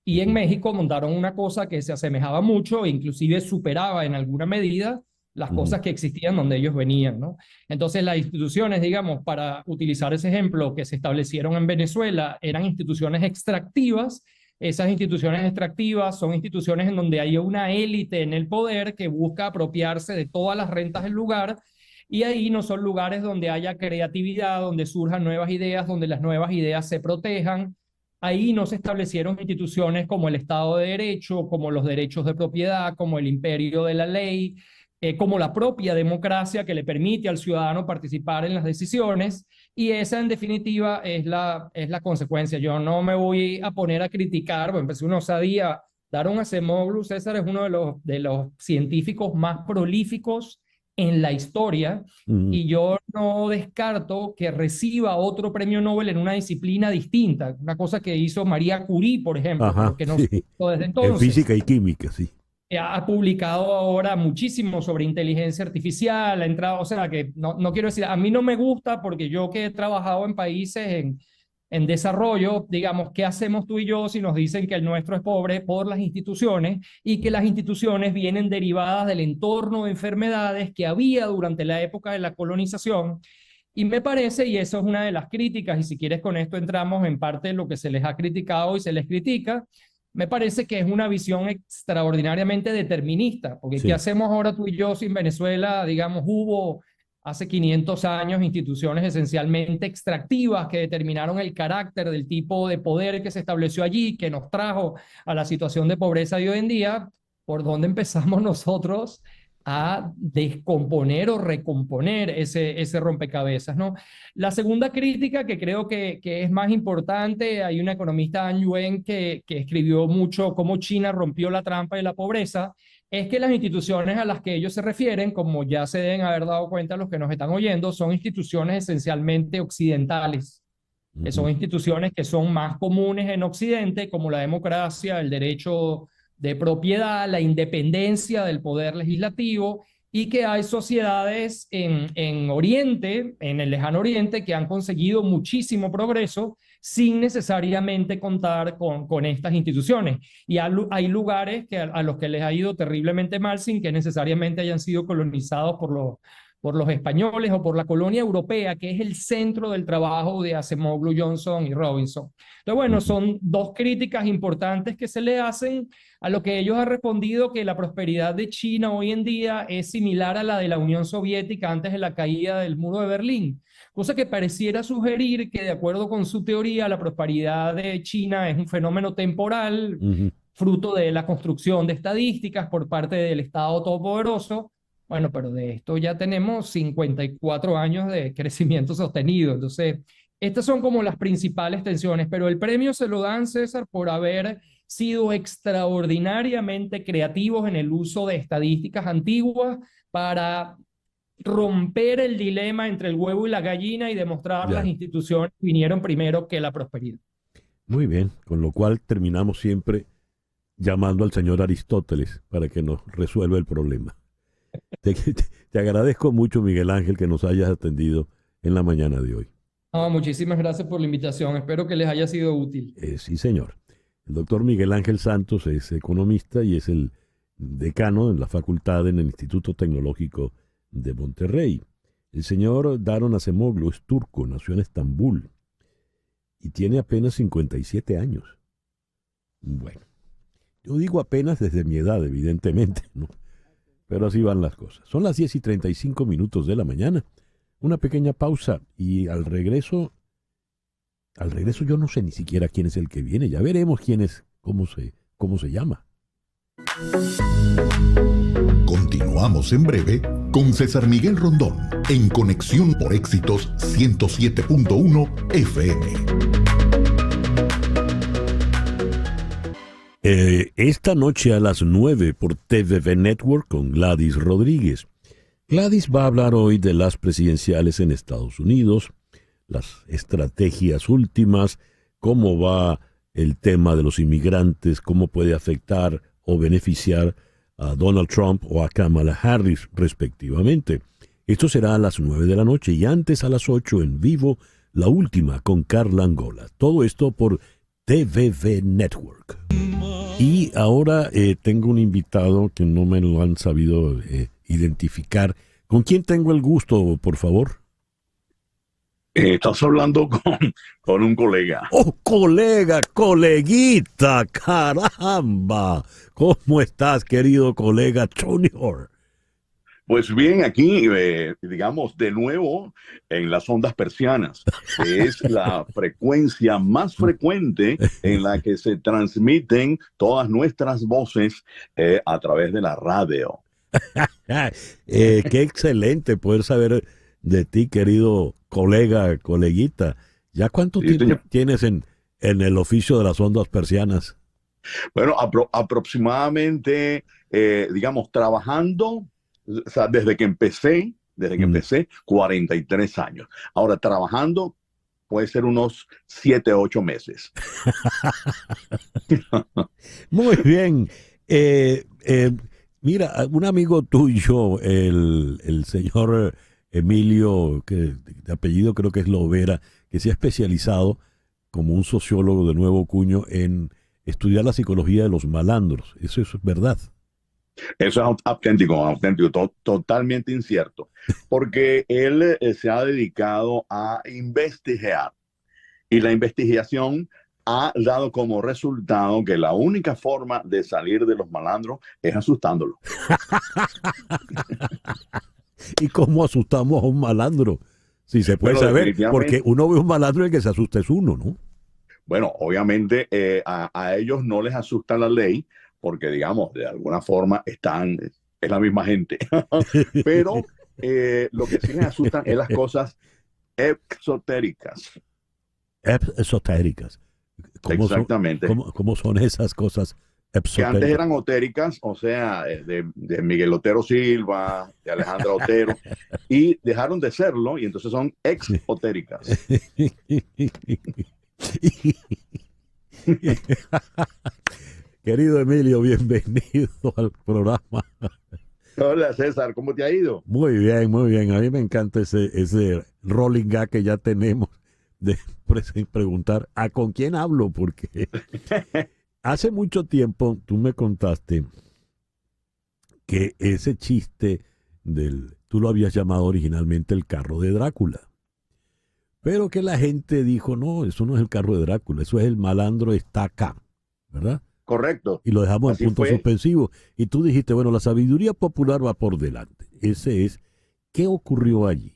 y en México montaron una cosa que se asemejaba mucho e inclusive superaba en alguna medida las cosas que existían donde ellos venían, ¿no? Entonces las instituciones, digamos, para utilizar ese ejemplo, que se establecieron en Venezuela, eran instituciones extractivas. Esas instituciones extractivas son instituciones en donde hay una élite en el poder que busca apropiarse de todas las rentas del lugar, y ahí no son lugares donde haya creatividad, donde surjan nuevas ideas, donde las nuevas ideas se protejan. Ahí no se establecieron instituciones como el Estado de Derecho, como los derechos de propiedad, como el imperio de la ley, como la propia democracia que le permite al ciudadano participar en las decisiones, y esa en definitiva es la consecuencia. Yo no me voy a poner a criticar, porque empecé una osadía. Daron Acemoglu, César, es uno de los científicos más prolíficos en la historia, y yo no descarto que reciba otro premio Nobel en una disciplina distinta, una cosa que hizo María Curie, por ejemplo, que no se hizo desde entonces. En física y química, sí. Ha publicado ahora muchísimo sobre inteligencia artificial, ha entrado, o sea, que no quiero decir, a mí no me gusta, porque yo que he trabajado en países en desarrollo, digamos, ¿qué hacemos tú y yo si nos dicen que el nuestro es pobre por las instituciones, y que las instituciones vienen derivadas del entorno de enfermedades que había durante la época de la colonización? Y me parece, y eso es una de las críticas, y si quieres con esto entramos en parte de lo que se les ha criticado y se les critica, me parece que es una visión extraordinariamente determinista, porque ¿qué hacemos ahora tú y yo si en Venezuela, digamos, hubo hace 500 años instituciones esencialmente extractivas que determinaron el carácter del tipo de poder que se estableció allí, que nos trajo a la situación de pobreza de hoy en día? ¿Por dónde empezamos nosotros a descomponer o recomponer ese rompecabezas, ¿no? La segunda crítica, que creo que es más importante, hay una economista, Han Yuen, que escribió mucho cómo China rompió la trampa de la pobreza, es que las instituciones a las que ellos se refieren, como ya se deben haber dado cuenta los que nos están oyendo, son instituciones esencialmente occidentales, que son instituciones que son más comunes en Occidente, como la democracia, el derecho de propiedad, la independencia del poder legislativo, y que hay sociedades en Oriente, en el lejano Oriente, que han conseguido muchísimo progreso sin necesariamente contar con estas instituciones. Y hay lugares a los que les ha ido terriblemente mal sin que necesariamente hayan sido colonizados por por los españoles o por la colonia europea, que es el centro del trabajo de Acemoglu, Johnson y Robinson. Entonces, bueno, son dos críticas importantes que se le hacen a lo que ellos han respondido, que la prosperidad de China hoy en día es similar a la de la Unión Soviética antes de la caída del muro de Berlín, cosa que pareciera sugerir que, de acuerdo con su teoría, la prosperidad de China es un fenómeno temporal, fruto de la construcción de estadísticas por parte del Estado Todopoderoso. Bueno, pero de esto ya tenemos 54 años de crecimiento sostenido. Entonces, estas son como las principales tensiones, pero el premio se lo dan, César, por haber sido extraordinariamente creativos en el uso de estadísticas antiguas para romper el dilema entre el huevo y la gallina y demostrar las instituciones que vinieron primero que la prosperidad. Muy bien, con lo cual terminamos siempre llamando al señor Aristóteles para que nos resuelva el problema. Te agradezco mucho, Miguel Ángel, que nos hayas atendido en la mañana de hoy. Muchísimas gracias por la invitación. Espero que les haya sido útil. Sí, señor. El doctor Miguel Ángel Santos es economista y es el decano en la facultad en el Instituto Tecnológico de Monterrey. El señor Daron Acemoglu es turco, nació en Estambul y tiene apenas 57 años. Bueno, yo digo apenas desde mi edad, evidentemente, ¿no? Pero así van las cosas. Son las 10:35 de la mañana. Una pequeña pausa y al regreso yo no sé ni siquiera quién es el que viene. Ya veremos quién es, cómo se llama. Continuamos en breve con César Miguel Rondón en Conexión por Éxitos 107.1 FM. Esta noche a las 9 por TVV Network con Gladys Rodríguez. Gladys va a hablar hoy de las presidenciales en Estados Unidos, las estrategias últimas, cómo va el tema de los inmigrantes, cómo puede afectar o beneficiar a Donald Trump o a Kamala Harris, respectivamente. Esto será a las 9 de la noche y antes a las 8 en vivo, La Última con Carla Angola. Todo esto por TVV Network. Y ahora tengo un invitado que no me lo han sabido identificar. ¿Con quién tengo el gusto, por favor? Estás hablando con un colega. ¡Oh, colega, coleguita! ¡Caramba! ¿Cómo estás, querido colega Junior? Pues bien, aquí, digamos, de nuevo en las ondas persianas, que es la frecuencia más frecuente en la que se transmiten todas nuestras voces a través de la radio. Qué excelente poder saber de ti, querido colega, coleguita. ¿Ya cuánto tiempo tienes en el oficio de las ondas persianas? Bueno, aproximadamente, digamos, trabajando, o sea, desde que empecé, 43 años. Ahora, trabajando puede ser unos 7, 8 meses. Muy bien. Mira, un amigo tuyo, el señor Emilio, que de apellido creo que es Lovera, que se ha especializado como un sociólogo de nuevo cuño en estudiar la psicología de los malandros. Eso es verdad. Eso es auténtico, totalmente incierto, porque él se ha dedicado a investigar y la investigación ha dado como resultado que la única forma de salir de los malandros es asustándolos. ¿Y cómo asustamos a un malandro? Si se puede saber, porque uno ve un malandro y el que se asusta es uno, ¿no? Bueno, obviamente a ellos no les asusta la ley, porque, digamos, de alguna forma es la misma gente. Pero lo que sí les asustan es las cosas exotéricas. Exotéricas. Exactamente. ¿Cómo son esas cosas exotéricas? Que antes eran otéricas, o sea, de Miguel Otero Silva, de Alejandra Otero, y dejaron de serlo, y entonces son exotéricas. Querido Emilio, bienvenido al programa. Hola César, ¿cómo te ha ido? Muy bien, muy bien. A mí me encanta ese rolling gag que ya tenemos de preguntar ¿a con quién hablo? Porque hace mucho tiempo tú me contaste que ese chiste tú lo habías llamado originalmente el carro de Drácula. Pero que la gente dijo, no, eso no es el carro de Drácula, eso es el malandro está acá, ¿verdad? Correcto. Y lo dejamos Así en punto fue. suspensivo. Y tú dijiste, bueno, la sabiduría popular va por delante. Ese es, ¿qué ocurrió allí?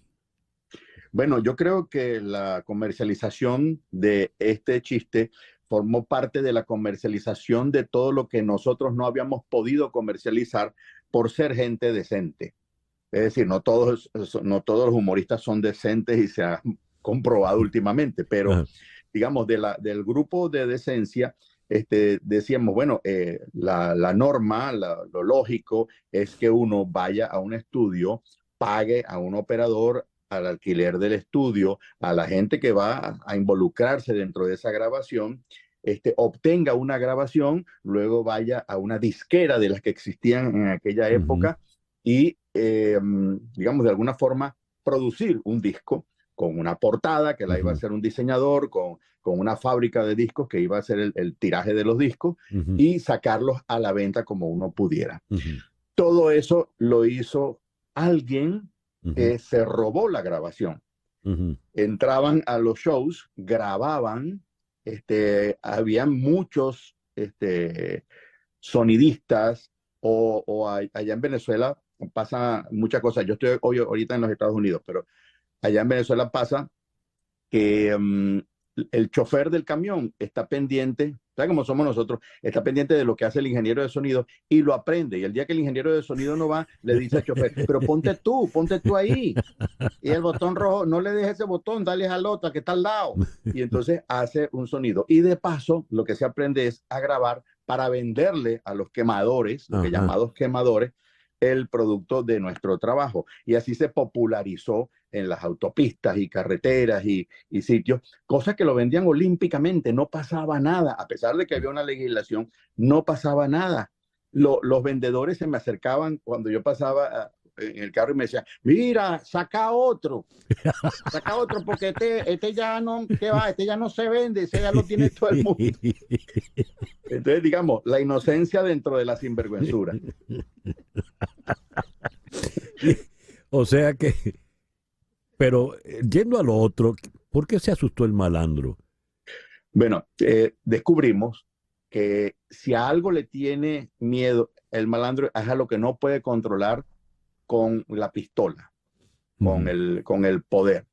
Bueno, yo creo que la comercialización de este chiste formó parte de la comercialización de todo lo que nosotros no habíamos podido comercializar por ser gente decente. Es decir, no todos los humoristas son decentes y se ha comprobado últimamente, pero digamos, del grupo de decencia, decíamos, bueno, la norma, lo lógico es que uno vaya a un estudio, pague a un operador, al alquiler del estudio, a la gente que va a involucrarse dentro de esa grabación, obtenga una grabación, luego vaya a una disquera de las que existían en aquella época y, digamos, de alguna forma producir un disco con una portada que la iba a hacer un diseñador, con una fábrica de discos que iba a hacer el tiraje de los discos y sacarlos a la venta como uno pudiera. Todo eso lo hizo alguien que se robó la grabación. Entraban a los shows, grababan, habían muchos sonidistas allá en Venezuela pasa muchas cosas. Yo estoy hoy, ahorita en los Estados Unidos, pero allá en Venezuela pasa que el chofer del camión está pendiente, ¿sabes cómo somos nosotros? Está pendiente de lo que hace el ingeniero de sonido y lo aprende. Y el día que el ingeniero de sonido no va, le dice al chofer, pero ponte tú ahí. Y el botón rojo, no le dejes ese botón, dale al otro que está al lado. Y entonces hace un sonido. Y de paso, lo que se aprende es a grabar para venderle a los quemadores, los que llamados quemadores, el producto de nuestro trabajo. Y así se popularizó en las autopistas y carreteras y sitios, cosas que lo vendían olímpicamente, no pasaba nada, a pesar de que había una legislación, no pasaba nada. Los vendedores se me acercaban cuando yo pasaba en el carro y me decían, mira, saca otro porque este ya no, ¿qué va? Este ya no se vende, ese ya lo tiene todo el mundo. Entonces, digamos, la inocencia dentro de la sinvergüenzura. O sea que, pero yendo a lo otro, ¿por qué se asustó el malandro? Bueno, descubrimos que si a algo le tiene miedo el malandro es a lo que no puede controlar con la pistola, con el poder.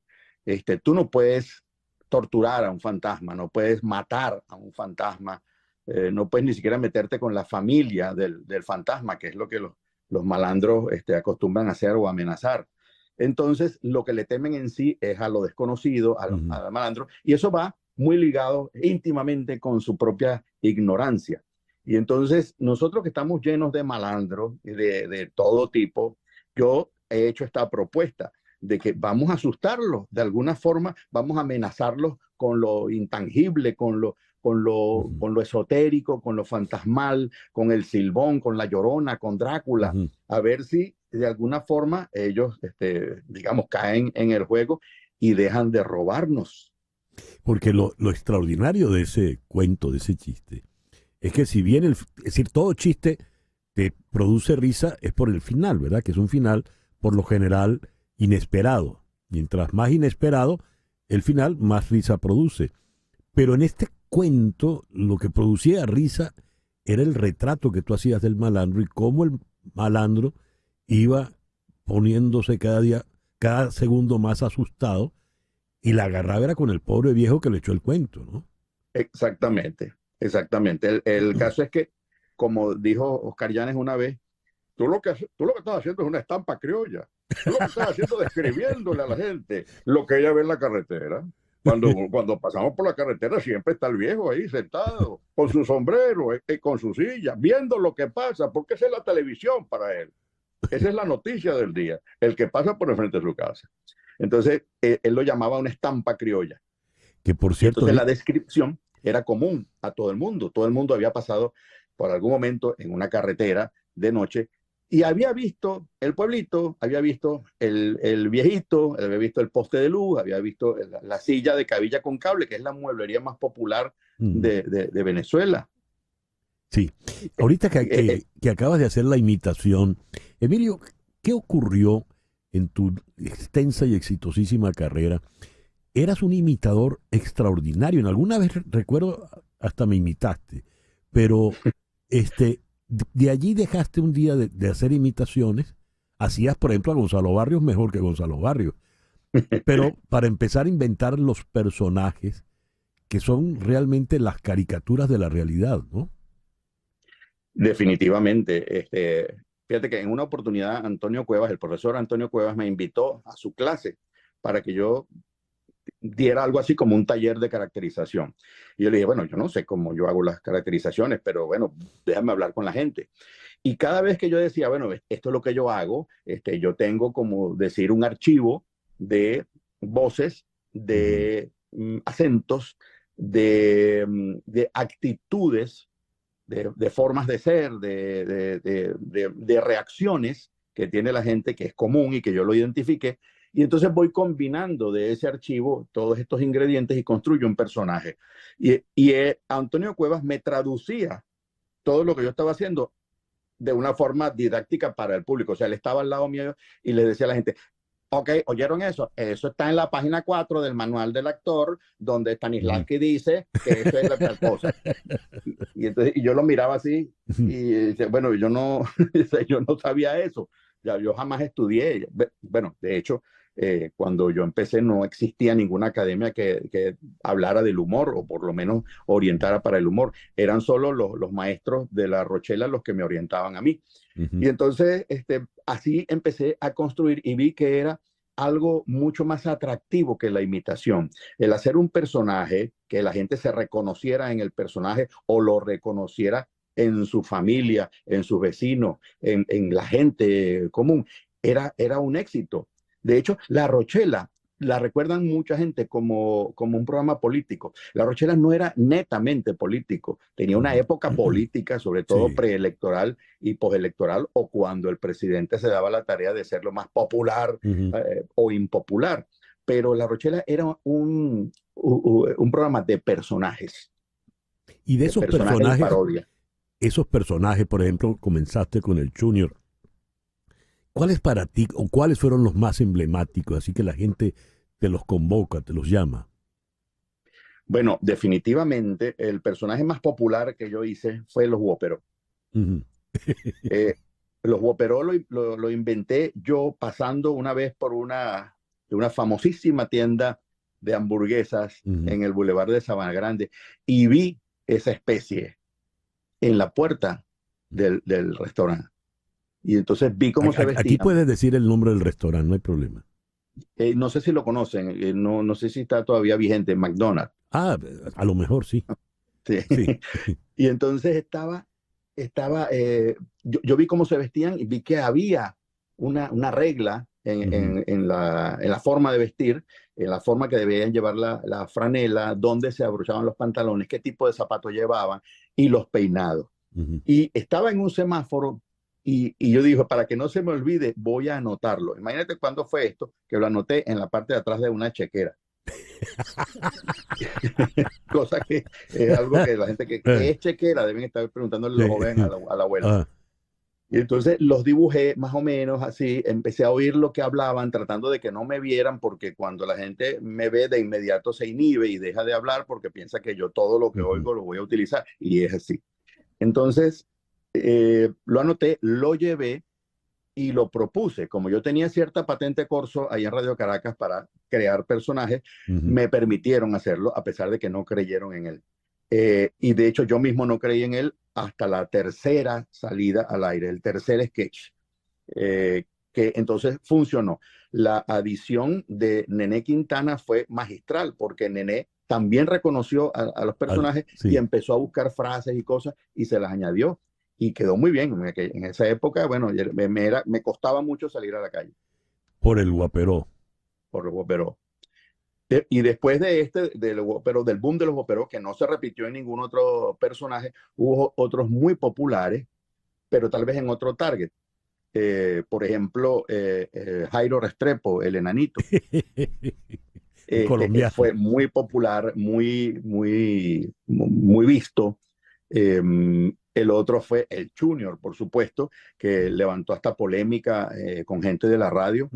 Tú no puedes torturar a un fantasma, no puedes matar a un fantasma, no puedes ni siquiera meterte con la familia del fantasma, que es lo que los malandros acostumbran a hacer o amenazar. Entonces, lo que le temen en sí es a lo desconocido, al malandro, y eso va muy ligado íntimamente con su propia ignorancia. Y entonces, nosotros que estamos llenos de malandros de todo tipo, yo he hecho esta propuesta de que vamos a asustarlos de alguna forma, vamos a amenazarlos con lo intangible, con lo esotérico, con lo fantasmal, con el Silbón, con la Llorona, con Drácula, a ver si de alguna forma ellos, digamos, caen en el juego y dejan de robarnos. Porque lo extraordinario de ese cuento, de ese chiste, es que si bien, es decir, todo chiste te produce risa, es por el final, ¿verdad? Que es un final, por lo general, inesperado. Mientras más inesperado, el final más risa produce. Pero en este cuento, lo que producía risa era el retrato que tú hacías del malandro y cómo el malandro iba poniéndose cada segundo más asustado, y la agarraba era con el pobre viejo que le echó el cuento, ¿no? Exactamente. El caso es que, como dijo Oscar Llanes una vez, tú lo que estás haciendo es una estampa criolla. Tú lo que estás haciendo es describiéndole a la gente lo que ella ve en la carretera. Cuando pasamos por la carretera siempre está el viejo ahí sentado, con su sombrero, con su silla, viendo lo que pasa, porque esa es la televisión para él. Esa es la noticia del día, el que pasa por el frente de su casa. Entonces, él lo llamaba una estampa criolla. Que por cierto... Entonces, la descripción era común a todo el mundo. Todo el mundo había pasado por algún momento en una carretera de noche y había visto el pueblito, había visto el viejito, había visto el poste de luz, había visto la silla de cabilla con cable, que es la mueblería más popular de Venezuela. Sí. Ahorita que acabas de hacer la imitación, Emilio, ¿qué ocurrió en tu extensa y exitosísima carrera, eras un imitador extraordinario. En alguna vez recuerdo hasta me imitaste, pero de allí dejaste un día de hacer imitaciones. Hacías, por ejemplo, a Gonzalo Barrios mejor que Gonzalo Barrios. Pero para empezar a inventar los personajes que son realmente las caricaturas de la realidad, ¿no? Definitivamente. Fíjate que en una oportunidad Antonio Cuevas, el profesor Antonio Cuevas, me invitó a su clase para que yo diera algo así como un taller de caracterización. Y yo le dije, bueno, yo no sé cómo yo hago las caracterizaciones, pero bueno, déjame hablar con la gente. Y cada vez que yo decía, bueno, esto es lo que yo hago, yo tengo como decir un archivo de voces, de acentos, de actitudes, de formas de ser, de reacciones que tiene la gente, que es común y que yo lo identifique. Y entonces voy combinando de ese archivo todos estos ingredientes y construyo un personaje. Y Antonio Cuevas me traducía todo lo que yo estaba haciendo de una forma didáctica para el público. O sea, él estaba al lado mío y le decía a la gente, ok, ¿oyeron eso? Eso está en la página 4 del manual del actor, donde Stanislavski dice que eso es la tal cosa. Y yo lo miraba así y decía, bueno, yo no sabía eso. Ya, yo jamás estudié. Bueno, de hecho, cuando yo empecé no existía ninguna academia que hablara del humor o por lo menos orientara para el humor. Eran solo los maestros de La Rochela los que me orientaban a mí. Y entonces así empecé a construir y vi que era algo mucho más atractivo que la imitación. El hacer un personaje, que la gente se reconociera en el personaje o lo reconociera en su familia, en sus vecinos, en la gente común, era un éxito. De hecho, La Rochela la recuerdan mucha gente como un programa político. La Rochela no era netamente político, tenía una época política, sobre todo preelectoral y postelectoral, o cuando el presidente se daba la tarea de ser lo más popular o impopular. Pero La Rochela era un programa de personajes. Y de esos personajes parodia. Esos personajes, por ejemplo, comenzaste con el Junior. ¿Cuáles para ti o cuáles fueron los más emblemáticos? Así que la gente te los convoca, te los llama. Bueno, definitivamente el personaje más popular que yo hice fue los Wóperos. Los Wóperos lo inventé yo pasando una vez por una famosísima tienda de hamburguesas en el Boulevard de Sabana Grande y vi esa especie en la puerta del restaurante. Y entonces vi cómo se vestían. Aquí puedes decir el nombre del restaurante, no hay problema. No sé si lo conocen, no sé si está todavía vigente, McDonald's. Ah, a lo mejor sí. Sí. Y entonces yo vi cómo se vestían y vi que había una regla en la forma de vestir, en la forma que debían llevar la franela, dónde se abrochaban los pantalones, qué tipo de zapatos llevaban y los peinados. Y estaba en un semáforo y yo dije, para que no se me olvide, voy a anotarlo. Imagínate cuándo fue esto, que lo anoté en la parte de atrás de una chequera. Cosa que es algo que la gente que es chequera deben estar preguntándole los jóvenes a la abuela. Y entonces los dibujé más o menos así, empecé a oír lo que hablaban, tratando de que no me vieran, porque cuando la gente me ve de inmediato se inhibe y deja de hablar porque piensa que yo todo lo que oigo lo voy a utilizar, y es así. Entonces lo anoté, lo llevé y lo propuse. Como yo tenía cierta patente corso ahí en Radio Caracas para crear personajes, me permitieron hacerlo a pesar de que no creyeron en él. Y de hecho yo mismo no creí en él hasta la tercera salida al aire, el tercer sketch, que entonces funcionó. La adición de Nené Quintana fue magistral porque Nené también reconoció a los personajes y empezó a buscar frases y cosas y se las añadió. Y quedó muy bien. En esa época, bueno, me costaba mucho salir a la calle. Por el Guaperó. Por el Guaperó. Y después del boom de los Guaperó, que no se repitió en ningún otro personaje, hubo otros muy populares, pero tal vez en otro target. Por ejemplo, Jairo Restrepo, el enanito. Colombiano. Fue muy popular, muy visto. El otro fue el Junior, por supuesto, que levantó hasta polémica con gente de la radio.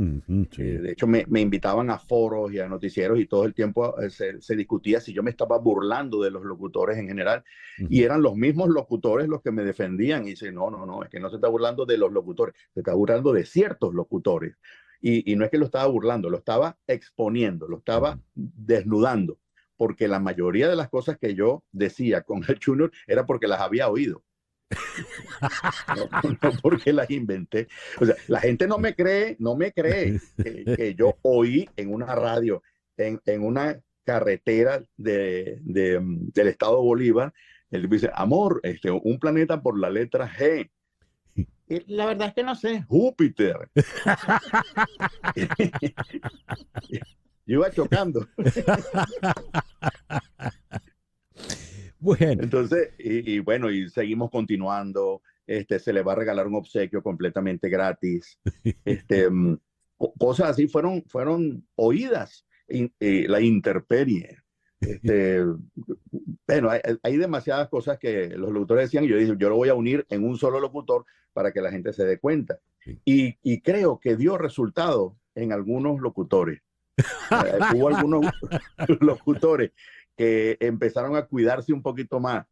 Sí. De hecho, me invitaban a foros y a noticieros y todo el tiempo se discutía si yo me estaba burlando de los locutores en general. Y eran los mismos locutores los que me defendían. Y dicen, no, es que no se está burlando de los locutores, se está burlando de ciertos locutores. Y no es que lo estaba burlando, lo estaba exponiendo, lo estaba desnudando. Porque la mayoría de las cosas que yo decía con el Junior era porque las había oído. No porque las inventé. O sea, la gente no me cree que yo oí en una radio, en una carretera del estado Bolívar, él dice, amor, un planeta por la letra G. Y la verdad es que no sé, Júpiter. Yo iba chocando. Bueno. Entonces, bueno, y seguimos continuando. Se le va a regalar un obsequio completamente gratis. Cosas así fueron oídas. La intemperie. Bueno, hay demasiadas cosas que los locutores decían y yo dije, yo lo voy a unir en un solo locutor para que la gente se dé cuenta. Y creo que dio resultado en algunos locutores. Hubo algunos locutores que empezaron a cuidarse un poquito más.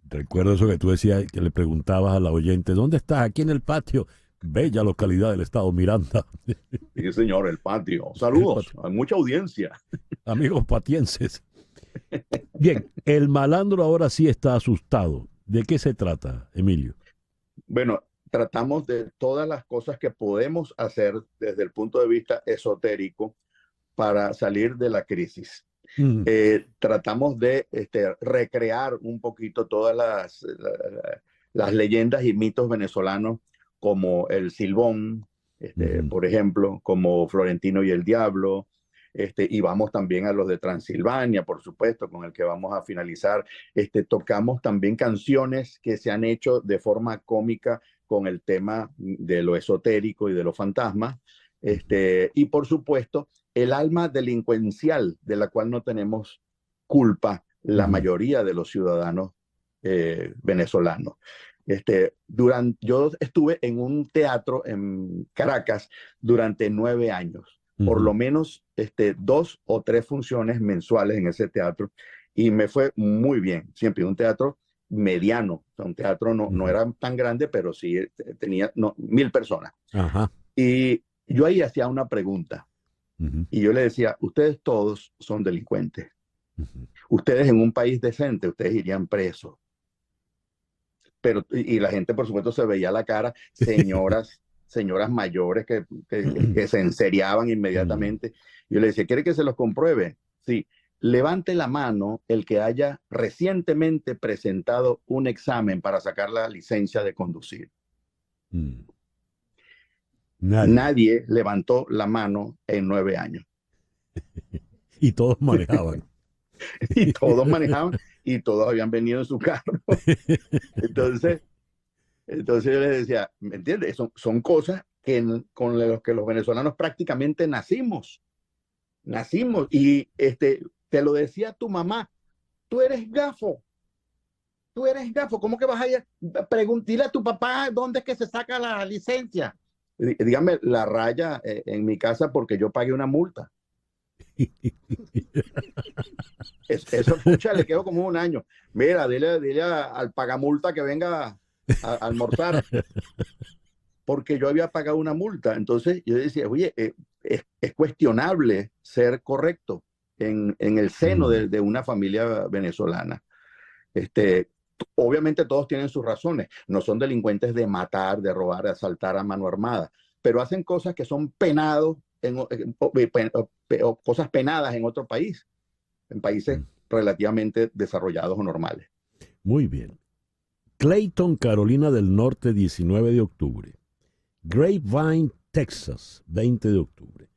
Recuerdo eso que tú decías, que le preguntabas a la oyente, ¿dónde estás? Aquí en el patio. Bella localidad del estado Miranda. Sí, señor, el patio. Saludos, hay mucha audiencia. Amigos patienses. Bien, el malandro ahora sí está asustado. ¿De qué se trata, Emilio? Bueno, tratamos de todas las cosas que podemos hacer desde el punto de vista esotérico para salir de la crisis. Tratamos de recrear un poquito todas las leyendas y mitos venezolanos, como el Silbón, por ejemplo, como Florentino y el Diablo, y vamos también a los de Transilvania, por supuesto, con el que vamos a finalizar. Tocamos también canciones que se han hecho de forma cómica con el tema de lo esotérico y de los fantasmas, y por supuesto, el alma delincuencial de la cual no tenemos culpa la mayoría de los ciudadanos venezolanos. Yo estuve en un teatro en Caracas durante 9 años, por lo menos 2 o 3 funciones mensuales en ese teatro, y me fue muy bien. Siempre un teatro mediano, o sea, un teatro no era tan grande, pero sí tenía 1,000 personas. Ajá. Y yo ahí hacía una pregunta, y yo le decía, ustedes todos son delincuentes. Ustedes en un país decente, ustedes irían presos. Pero, y la gente, por supuesto, se veía la cara, señoras mayores que se enseriaban inmediatamente. Yo le decía, ¿quiere que se los compruebe? Sí. Levante la mano el que haya recientemente presentado un examen para sacar la licencia de conducir. Nadie levantó la mano en 9 años. Y todos manejaban. Y todos manejaban y todos habían venido en su carro. Entonces yo les decía, ¿me entiendes? Son cosas con las que los venezolanos prácticamente nacimos. Y te lo decía tu mamá, tú eres gafo. ¿Cómo que vas a ir? Dile a tu papá dónde es que se saca la licencia. Dígame la raya en mi casa porque yo pagué una multa. Eso, pucha, le quedó como un año. Mira, dile al pagamulta que venga a almorzar, porque yo había pagado una multa. Entonces yo decía, oye, es cuestionable ser correcto en el seno de una familia venezolana. Obviamente todos tienen sus razones, no son delincuentes de matar, de robar, de asaltar a mano armada, pero hacen cosas que son penados o cosas penadas en otro país, en países relativamente desarrollados o normales. Muy bien. Clayton, Carolina del Norte, 19 de octubre. Grapevine, Texas, 20 de octubre.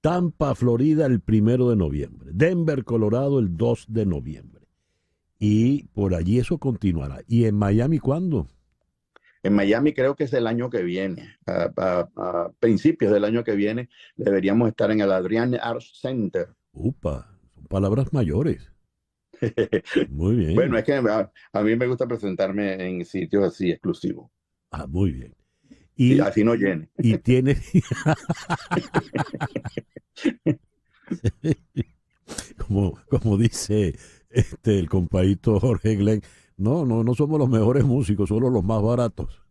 Tampa, Florida, el 1 de noviembre. Denver, Colorado, el 2 de noviembre. Y por allí eso continuará. ¿Y en Miami cuándo? En Miami creo que es el año que viene. A principios del año que viene deberíamos estar en el Adrienne Arts Center. Upa, son palabras mayores. Muy bien. Bueno, es que a mí me gusta presentarme en sitios así exclusivos. Ah, muy bien. Y así no llene. Y tiene... como dice el compadrito Jorge Glenn, no somos los mejores músicos, solo los más baratos.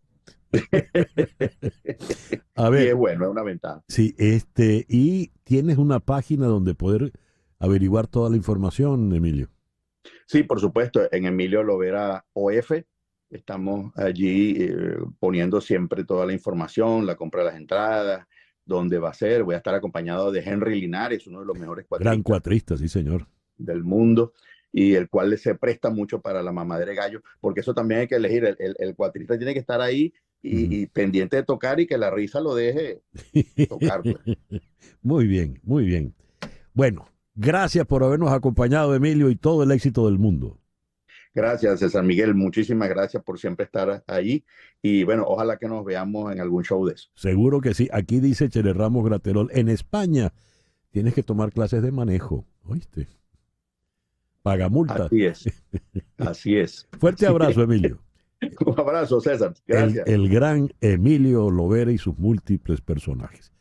A ver, Y es bueno, es una ventaja. sí, y tienes una página donde poder averiguar toda la información, Emilio. Sí, por supuesto, en Emilio Lovera OF estamos allí poniendo siempre toda la información, la compra de las entradas, dónde va a ser. Voy a estar acompañado de Henry Linares, uno de los mejores Gran cuatristas cuatrista, sí, señor. del mundo, y el cual se presta mucho para la mamadera de gallo, porque eso también hay que elegir. El cuatrista tiene que estar ahí y pendiente de tocar y que la risa lo deje tocar, pues. Muy bien, muy bien. Bueno, gracias por habernos acompañado, Emilio, y todo el éxito del mundo. Gracias, César Miguel. Muchísimas gracias por siempre estar ahí. Y bueno, ojalá que nos veamos en algún show de eso. Seguro que sí. Aquí dice Chele Ramos Graterol, en España tienes que tomar clases de manejo, ¿oíste? Paga multa. Así es. Así es. Fuerte abrazo, Emilio. Un abrazo, César. Gracias. El gran Emilio Lovera y sus múltiples personajes.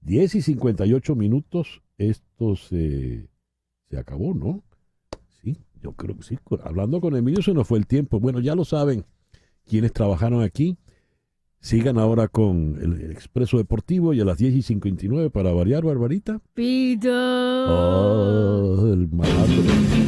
10:58, esto se acabó, ¿no? Sí, yo creo que sí. Hablando con Emilio se nos fue el tiempo. Bueno, ya lo saben quienes trabajaron aquí. Sigan ahora con el Expreso Deportivo y a las 10:59 para variar, Barbarita. Pito. Oh, el malandro.